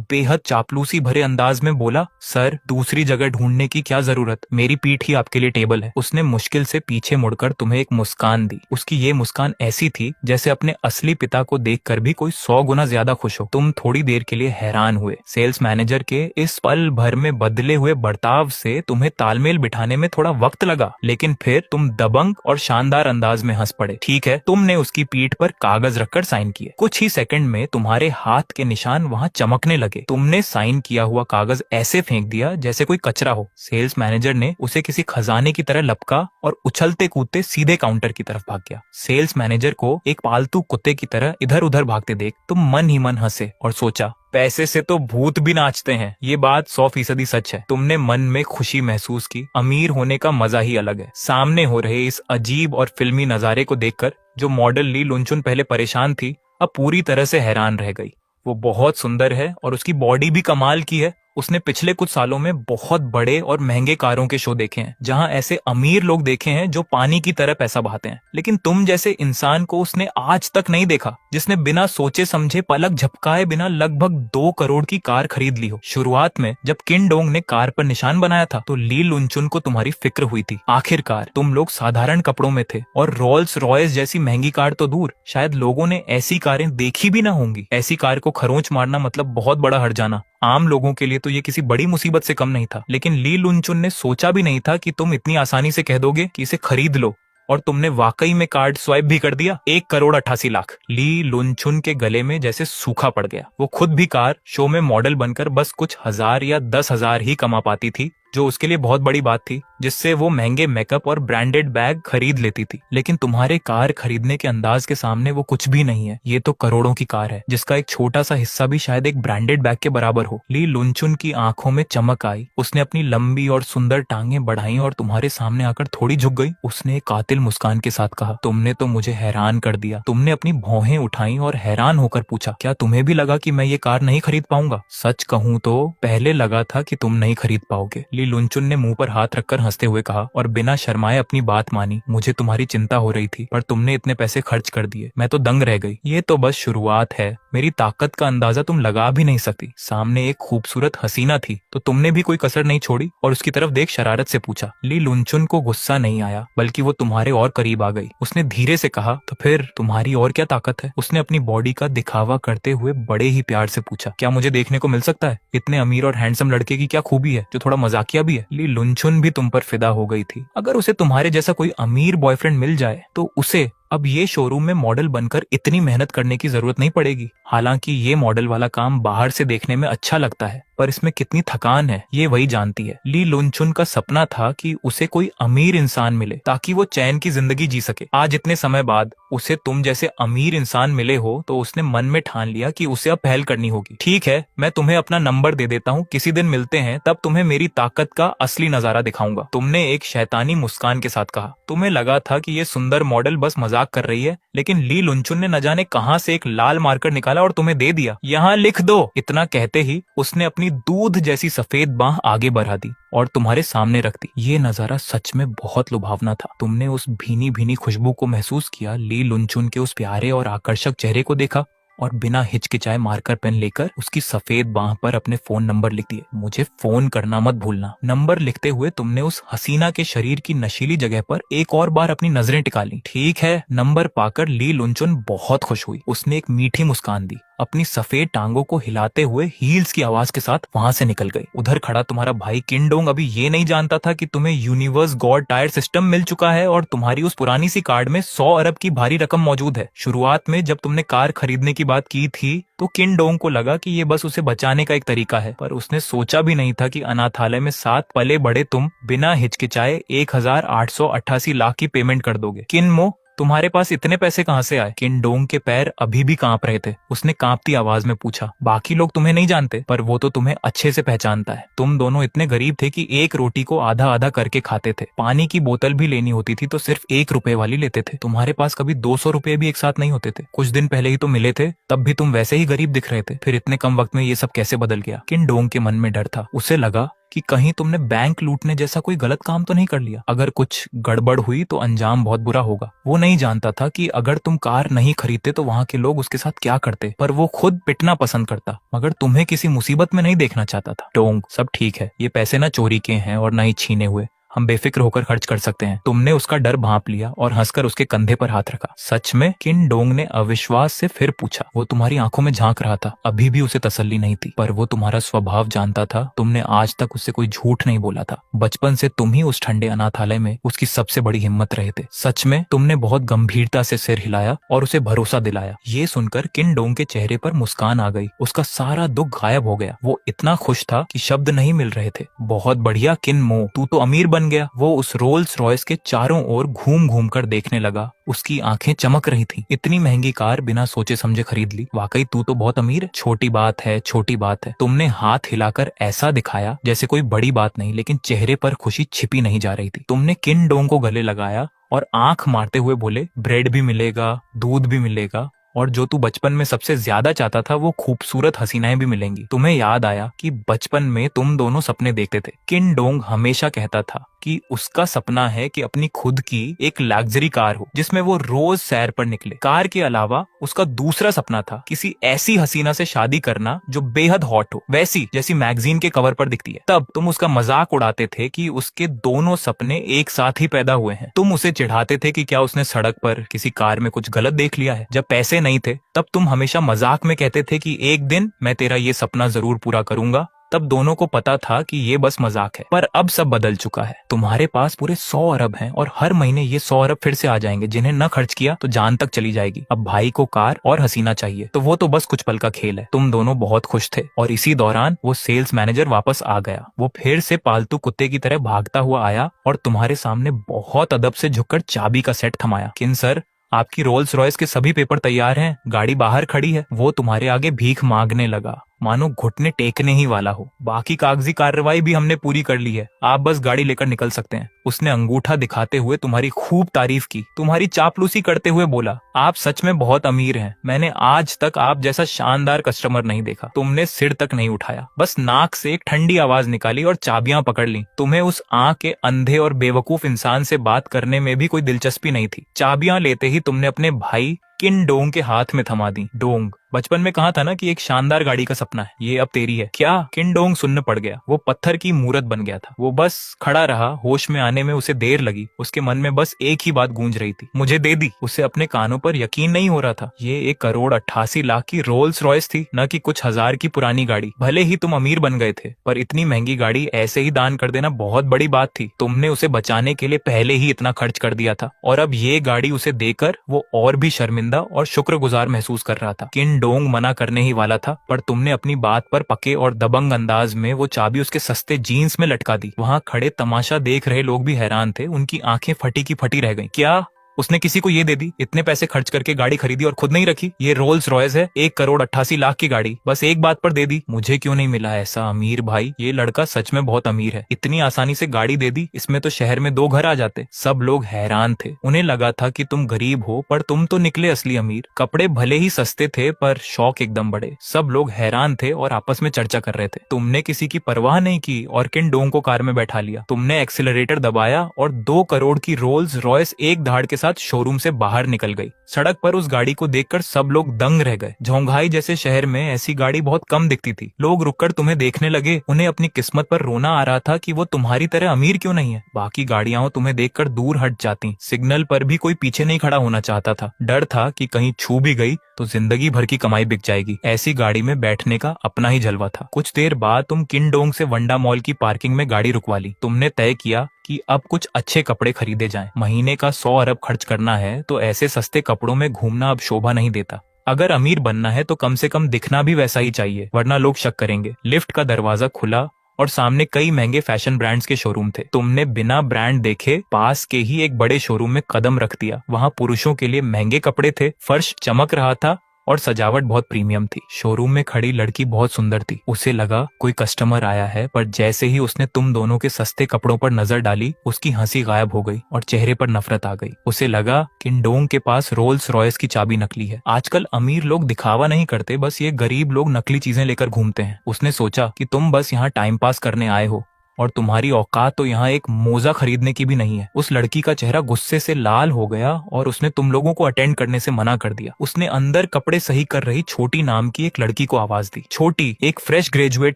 बेहद चापलूसी भरे अंदाज में बोला, सर, दूसरी जगह ढूंढने की क्या जरूरत, मेरी पीठ ही आपके लिए टेबल है। उसने मुश्किल से पीछे मुड़कर तुम्हें एक मुस्कान दी। उसकी ये मुस्कान ऐसी थी जैसे अपने असली पिता को देखकर भी कोई 100 गुना ज्यादा खुश हो। तुम थोड़ी देर के लिए हैरान हुए। सेल्स मैनेजर के इस पल भर में बदले हुए बर्ताव से तुम्हें तालमेल बिठाने में थोड़ा वक्त लगा, लेकिन फिर तुम दबंग और शानदार अंदाज में हंस पड़े। ठीक है, तुमने उसकी पीठ पर कागज रखकर साइन किए। कुछ ही सेकंड में तुम्हारे हाथ के निशान वहां चमकने लगे। तुमने साइन किया हुआ कागज ऐसे फेंक दिया जैसे कोई कचरा हो। सेल्स मैनेजर ने उसे किसी खजाने की तरह लपका और उछलते कूदते सीधे काउंटर की तरफ भाग गया। सेल्स मैनेजर को एक पालतू कुत्ते की तरह इधर उधर भागते देख तुम मन ही मन हंसे और सोचा, पैसे से तो भूत भी नाचते हैं। ये बात 100% सच है। तुमने मन में खुशी महसूस की। अमीर होने का मजा ही अलग है। सामने हो रहे इस अजीब और फिल्मी नजारे को देखकर जो मॉडल ली लुनचुन पहले परेशान थी, अब पूरी तरह से हैरान रह गई। वो बहुत सुंदर है और उसकी बॉडी भी कमाल की है। उसने पिछले कुछ सालों में बहुत बड़े और महंगे कारों के शो देखे हैं, जहां ऐसे अमीर लोग देखे हैं जो पानी की तरह पैसा बहाते हैं। लेकिन तुम जैसे इंसान को उसने आज तक नहीं देखा, जिसने बिना सोचे समझे पलक झपकाए बिना लगभग 2 करोड़ की कार खरीद ली हो। शुरुआत में जब किन डोंग ने कार पर निशान बनाया था तो ली लुनचुन को तुम्हारी फिक्र हुई थी। आखिरकार तुम लोग साधारण कपड़ों में थे और रोल्स रॉयस जैसी महंगी कार तो दूर, शायद लोगों ने ऐसी कारें देखी भी ना होंगी। ऐसी कार को खरोंच मारना मतलब बहुत बड़ा हर्जाना। आम लोगों के लिए तो ये किसी बड़ी मुसीबत से कम नहीं था। लेकिन ली लुनचुन ने सोचा भी नहीं था कि तुम इतनी आसानी से कह दोगे कि इसे खरीद लो, और तुमने वाकई में कार्ड स्वाइप भी कर दिया। 1,88,00,000 ली लुनचुन के गले में जैसे सूखा पड़ गया। वो खुद भी कार शो में मॉडल बनकर बस कुछ हजार या 10,000 ही कमा पाती थी, जो उसके लिए बहुत बड़ी बात थी, जिससे वो महंगे मेकअप और ब्रांडेड बैग खरीद लेती थी। लेकिन तुम्हारे कार खरीदने के अंदाज के सामने वो कुछ भी नहीं है। ये तो करोड़ों की कार है, जिसका एक छोटा सा हिस्सा भी शायद एक ब्रांडेड बैग के बराबर हो। ली लुनचुन की आंखों में चमक आई। उसने अपनी लंबी और सुंदर टांगें बढ़ाई और तुम्हारे सामने आकर थोड़ी झुक गई। उसने एक कातिल मुस्कान के साथ कहा, तुमने तो मुझे हैरान कर दिया। तुमने अपनी भौहें उठाई और हैरान होकर पूछा, क्या तुम्हें भी लगा कि मैं ये कार नहीं खरीद पाऊंगा? सच कहूं तो पहले लगा था कि तुम नहीं खरीद पाओगे। ली लुनचुन ने मुंह पर हाथ रखकर हंसते हुए कहा और बिना शर्माए अपनी बात मानी। मुझे तुम्हारी चिंता हो रही थी, पर तुमने इतने पैसे खर्च कर दिए, मैं तो दंग रह गई। ये तो बस शुरुआत है। मेरी ताकत का अंदाजा तुम लगा भी नहीं सकती। सामने एक खूबसूरत हसीना थी तो तुमने भी कोई कसर नहीं छोड़ी और उसकी तरफ देख शरारत से पूछा। ली लुनचुन को गुस्सा नहीं आया, बल्कि वो तुम्हारे और करीब आ गई। उसने धीरे से कहा, तो फिर तुम्हारी और क्या ताकत है? उसने अपनी बॉडी का दिखावा करते हुए बड़े ही प्यार से पूछा, क्या मुझे देखने को मिल सकता है? इतने अमीर और हैंडसम लड़के की क्या खूबी है जो थोड़ा मजाकिया भी है? ली लुनचुन भी तुम पर फिदा हो गई थी। अगर उसे तुम्हारे जैसा कोई अमीर बॉयफ्रेंड मिल जाए तो उसे अब ये शोरूम में मॉडल बनकर इतनी मेहनत करने की जरूरत नहीं पड़ेगी। हालांकि ये मॉडल वाला काम बाहर से देखने में अच्छा लगता है, पर इसमें कितनी थकान है ये वही जानती है। ली लुनचुन का सपना था कि उसे कोई अमीर इंसान मिले ताकि वो चैन की जिंदगी जी सके। आज इतने समय बाद उसे तुम जैसे अमीर इंसान मिले हो तो उसने मन में ठान लिया कि उसे अब पहल करनी होगी। ठीक है, मैं तुम्हें अपना नंबर दे देता हूँ, किसी दिन मिलते हैं, तब तुम्हें मेरी ताकत का असली नजारा दिखाऊंगा। तुमने एक शैतानी मुस्कान के साथ कहा। तुम्हें लगा था कि ये सुंदर मॉडल बस मजाक कर रही है, लेकिन ली लुनचुन ने न जाने कहां से एक लाल मार्कर निकाला और तुम्हें दे दिया। यहाँ लिख दो। इतना कहते ही उसने अपनी दूध जैसी सफेद बाह आगे बढ़ा दी और तुम्हारे सामने रख दी। ये नजारा सच में बहुत लुभावना था। तुमने उस भीनी भीनी खुशबू को महसूस किया, ली लुनचुन के उस प्यारे और आकर्षक चेहरे को देखा और बिना हिचकिचाए मार्कर पेन लेकर उसकी सफेद बाह पर अपने फोन नंबर लिख दिए। मुझे फोन करना मत भूलना। नंबर लिखते हुए तुमने उस हसीना के शरीर की नशीली जगह पर एक और बार अपनी नजरें टिका ली। ठीक है। नंबर पाकर ली लुनचुन बहुत खुश हुई। उसने एक मीठी मुस्कान दी, अपनी सफेद टांगों को हिलाते हुए हील्स की आवाज के साथ वहां से निकल गई। उधर खड़ा तुम्हारा भाई किनडोंग अभी ये नहीं जानता था कि तुम्हें यूनिवर्स गॉड टायर सिस्टम मिल चुका है और तुम्हारी उस पुरानी सी कार्ड में 100 अरब की भारी रकम मौजूद है। शुरुआत में जब तुमने कार खरीदने की बात की थी तो किनडोंग को लगा कि ये बस उसे बचाने का एक तरीका है, पर उसने सोचा भी नहीं था कि अनाथालय में 7 पले बड़े तुम बिना हिचकिचाए 1888 लाख की पेमेंट कर दोगे। किनमो, तुम्हारे पास इतने पैसे कहाँ से आए? किनडोंग के पैर अभी भी कांप रहे थे। उसने कांपती आवाज में पूछा, बाकी लोग तुम्हें नहीं जानते, पर वो तो तुम्हें अच्छे से पहचानता है। तुम दोनों इतने गरीब थे कि एक रोटी को आधा आधा करके खाते थे। पानी की बोतल भी लेनी होती थी तो सिर्फ 1 रुपए वाली लेते थे। तुम्हारे पास कभी 200 रुपए भी एक साथ नहीं होते थे। कुछ दिन पहले ही तो मिले थे, तब भी तुम वैसे ही गरीब दिख रहे थे। फिर इतने कम वक्त में ये सब कैसे बदल गया? किनडोंग के मन में डर था। उसे लगा कि कहीं तुमने बैंक लूटने जैसा कोई गलत काम तो नहीं कर लिया। अगर कुछ गड़बड़ हुई तो अंजाम बहुत बुरा होगा। वो नहीं जानता था कि अगर तुम कार नहीं खरीदते तो वहाँ के लोग उसके साथ क्या करते, पर वो खुद पिटना पसंद करता, मगर तुम्हें किसी मुसीबत में नहीं देखना चाहता था। डोंग, सब ठीक है, ये पैसे ना चोरी के हैं और ना ही छीने हुए, हम बेफिक्र होकर खर्च कर सकते हैं। तुमने उसका डर भांप लिया और हंसकर उसके कंधे पर हाथ रखा। सच में? किनडोंग ने अविश्वास से फिर पूछा। वो तुम्हारी आंखों में झांक रहा था। अभी भी उसे तसल्ली नहीं थी, पर वो तुम्हारा स्वभाव जानता था। तुमने आज तक उससे कोई झूठ नहीं बोला था। बचपन से तुम ही उस ठंडे अनाथालय में उसकी सबसे बड़ी हिम्मत रहे थे। सच में? तुमने बहुत गंभीरता से सिर हिलाया और उसे भरोसा दिलाया। ये सुनकर किनडोंग के चेहरे पर मुस्कान आ गई। उसका सारा दुख गायब हो गया। वो इतना खुश था कि शब्द नहीं मिल रहे थे। बहुत बढ़िया किनमो, तू तो अमीर बन गया। वो उस रोल्स रॉयस के चारों ओर घूम घूम कर देखने लगा। उसकी आंखें चमक रही थी। इतनी महंगी कार बिना सोचे समझे खरीद ली। वाकई तू तो बहुत अमीर है। छोटी बात है, छोटी बात है। तुमने हाथ हिलाकर ऐसा दिखाया जैसे कोई बड़ी बात नहीं, लेकिन चेहरे पर खुशी छिपी नहीं जा रही थी। तुमने किनडोंग को गले लगाया और आंख मारते हुए बोले, ब्रेड भी मिलेगा, दूध भी मिलेगा, और जो तू बचपन में सबसे ज्यादा चाहता था वो खूबसूरत हसीनाएं भी मिलेंगी। तुम्हें याद आया कि बचपन में तुम दोनों सपने देखते थे। किनडोंग हमेशा कहता था कि उसका सपना है कि अपनी खुद की एक लग्जरी कार हो जिसमें वो रोज सैर पर निकले। कार के अलावा उसका दूसरा सपना था किसी ऐसी हसीना से शादी करना जो बेहद हॉट हो, वैसी जैसी मैगजीन के कवर पर दिखती है। तब तुम उसका मजाक उड़ाते थे कि उसके दोनों सपने एक साथ ही पैदा हुए हैं। तुम उसे चिढ़ाते थे कि क्या उसने सड़क पर किसी कार में कुछ गलत देख लिया है। जब पैसे नहीं थे तब तुम हमेशा मजाक में कहते थे कि एक दिन मैं तेरा ये सपना जरूर पूरा करूंगा, तब दोनों को पता था कि ये बस मजाक है, पर अब सब बदल चुका है। तुम्हारे पास पूरे 100 अरब हैं और हर महीने ये 100 अरब फिर से आ जाएंगे, जिन्हें न खर्च किया तो जान तक चली जाएगी। अब भाई को कार और हसीना चाहिए, तो वो तो बस कुछ पल का खेल है। तुम दोनों बहुत खुश थे और इसी दौरान वो सेल्स मैनेजर वापस आ गया। वो फिर से पालतू कुत्ते की तरह भागता हुआ आया और तुम्हारे सामने बहुत अदब से झुककर चाबी का सेट थमाया। किन सर, आपकी रोल्स रॉयस के सभी पेपर तैयार हैं, गाड़ी बाहर खड़ी है। वो तुम्हारे आगे भीख मांगने लगा, मानो घुटने टेकने ही वाला हो। बाकी कागजी कार्रवाई भी हमने पूरी कर ली है, आप बस गाड़ी लेकर निकल सकते हैं। उसने अंगूठा दिखाते हुए तुम्हारी खूब तारीफ की, तुम्हारी चापलूसी करते हुए बोला, आप सच में बहुत अमीर हैं। मैंने आज तक आप जैसा शानदार कस्टमर नहीं देखा। तुमने सिर तक नहीं उठाया, बस नाक से एक ठंडी आवाज निकाली और चाबियां पकड़ ली। तुम्हें उस आंख के अंधे और बेवकूफ इंसान से बात करने में भी कोई दिलचस्पी नहीं थी। चाबियां लेते ही तुमने अपने भाई किन डोंग के हाथ में थमा दी। डोंग, बचपन में कहा था ना कि एक शानदार गाड़ी का सपना है, ये अब तेरी है। क्या? किन डोंग सुन्न पड़ गया। वो पत्थर की मूरत बन गया था। वो बस खड़ा रहा, होश में आने में उसे देर लगी। उसके मन में बस एक ही बात गूंज रही थी, मुझे दे दी। उसे अपने कानों पर यकीन नहीं हो रहा था। ये 1,88,00,000 की रोल्स रॉयस थी, न कि कुछ हजार की पुरानी गाड़ी। भले ही तुम अमीर बन गए थे, पर इतनी महंगी गाड़ी ऐसे ही दान कर देना बहुत बड़ी बात थी। तुमने उसे बचाने के लिए पहले ही इतना खर्च कर दिया था और अब ये गाड़ी उसे देकर वो और भी शर्मिंदा और शुक्रगुजार महसूस कर रहा था। किन डोंग मना करने ही वाला था, पर तुमने अपनी बात पर पके और दबंग अंदाज में वो चाबी उसके सस्ते जीन्स में लटका दी। वहां खड़े तमाशा देख रहे लोग भी हैरान थे, उनकी आंखें फटी की फटी रह गईं। क्या उसने किसी को ये दे दी? इतने पैसे खर्च करके गाड़ी खरीदी और खुद नहीं रखी? ये रोल्स रॉयस है, 1,88,00,000 की गाड़ी, बस एक बात पर दे दी। मुझे क्यों नहीं मिला ऐसा अमीर भाई? ये लड़का सच में बहुत अमीर है, इतनी आसानी से गाड़ी दे दी। इसमें तो शहर में 2 घर आ जाते। सब लोग हैरान थे, उन्हें लगा था कि तुम गरीब हो, पर तुम तो निकले असली अमीर। कपड़े भले ही सस्ते थे, पर शौक एकदम बड़े। सब लोग हैरान थे और आपस में चर्चा कर रहे थे। तुमने किसी की परवाह नहीं की और किन डोंग को कार में बैठा लिया। तुमने एक्सीलरेटर दबाया और 2 करोड़ की रोल्स रॉयस एक धाड़ के शोरूम से बाहर निकल गई। सड़क पर उस गाड़ी को देखकर सब लोग दंग रह गए। झोंघाई जैसे शहर में ऐसी गाड़ी बहुत कम दिखती थी। लोग रुककर तुम्हें देखने लगे। उन्हें अपनी किस्मत पर रोना आ रहा था कि वो तुम्हारी तरह अमीर क्यों नहीं है। बाकी गाड़ियां तुम्हें देखकर दूर हट जाती। सिग्नल पर भी कोई पीछे नहीं खड़ा होना चाहता था। डर था कि कहीं छू भी गई तो जिंदगी भर की कमाई बिक जाएगी। ऐसी गाड़ी में बैठने का अपना ही जलवा था। कुछ देर बाद तुम किन डोंग से वंडा मॉल की पार्किंग में गाड़ी रुकवा ली। तुमने तय किया कि अब कुछ अच्छे कपड़े खरीदे जाएं। महीने का 100 अरब खर्च करना है तो ऐसे सस्ते कपड़ों में घूमना अब शोभा नहीं देता। अगर अमीर बनना है तो कम से कम दिखना भी वैसा ही चाहिए, वरना लोग शक करेंगे। लिफ्ट का दरवाजा खुला और सामने कई महंगे फैशन ब्रांड्स के शोरूम थे। तुमने बिना ब्रांड देखे पास के ही एक बड़े शोरूम में कदम रख दिया। वहां पुरुषों के लिए महंगे कपड़े थे, फर्श चमक रहा था और सजावट बहुत प्रीमियम थी। शोरूम में खड़ी लड़की बहुत सुंदर थी। उसे लगा कोई कस्टमर आया है, पर जैसे ही उसने तुम दोनों के सस्ते कपड़ों पर नजर डाली, उसकी हंसी गायब हो गई और चेहरे पर नफरत आ गई। उसे लगा कि डोंग के पास रोल्स रॉयस की चाबी नकली है। आजकल अमीर लोग दिखावा नहीं करते, बस ये गरीब लोग नकली चीजें लेकर घूमते हैं। उसने सोचा कि तुम बस यहाँ टाइम पास करने आए हो और तुम्हारी औकात तो यहाँ एक मोजा खरीदने की भी नहीं है। उस लड़की का चेहरा गुस्से से लाल हो गया और उसने तुम लोगों को अटेंड करने से मना कर दिया। उसने अंदर कपड़े सही कर रही छोटी नाम की एक लड़की को आवाज दी। छोटी एक फ्रेश ग्रेजुएट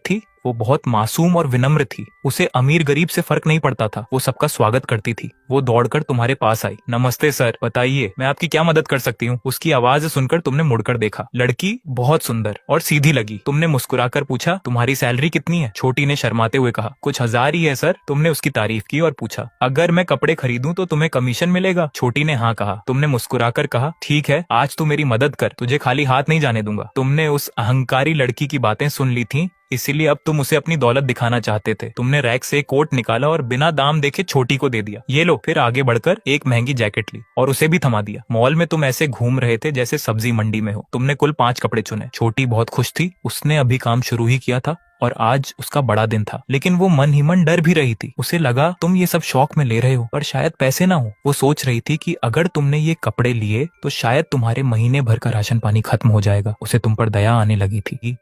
थी। वो बहुत मासूम और विनम्र थी। उसे अमीर गरीब से फर्क नहीं पड़ता था। वो सबका स्वागत करती थी। वो दौड़कर तुम्हारे पास आई। नमस्ते सर, बताइए मैं आपकी क्या मदद कर सकती हूँ। उसकी आवाज सुनकर तुमने मुड़कर देखा। लड़की बहुत सुंदर और सीधी लगी। तुमने मुस्कुराकर पूछा, तुम्हारी सैलरी कितनी है? छोटी ने शर्माते हुए कहा, कुछ 1000 ही है सर। तुमने उसकी तारीफ की और पूछा, अगर मैं कपड़े खरीदूं तो तुम्हें कमीशन मिलेगा? छोटी ने हाँ कहा। तुमने मुस्कुराकर कहा, ठीक है, आज तू मेरी मदद कर, तुझे खाली हाथ नहीं जाने दूंगा। तुमने उस अहंकारी लड़की की बातें सुन ली थी, इसीलिए अब तुम उसे अपनी दौलत दिखाना चाहते थे। तुमने रैक से एक कोट निकाला और बिना दाम देखे छोटी को दे दिया। ये लो। फिर आगे बढ़कर एक महंगी जैकेट ली और उसे भी थमा दिया। मॉल में तुम ऐसे घूम रहे थे जैसे सब्जी मंडी में हो। तुमने कुल 5 कपड़े चुने। छोटी बहुत खुश थी। उसने अभी काम शुरू ही किया था और आज उसका बड़ा दिन था, लेकिन वो मन ही मन डर भी रही थी। उसे लगा तुम ये सब शौक में ले रहे हो, पर शायद पैसे ना हो। वो सोच रही थी कि अगर तुमने ये कपड़े लिए तो शायद तुम्हारे महीने भर का राशन पानी खत्म हो जाएगा। उसे तुम पर दया आने लगी थी।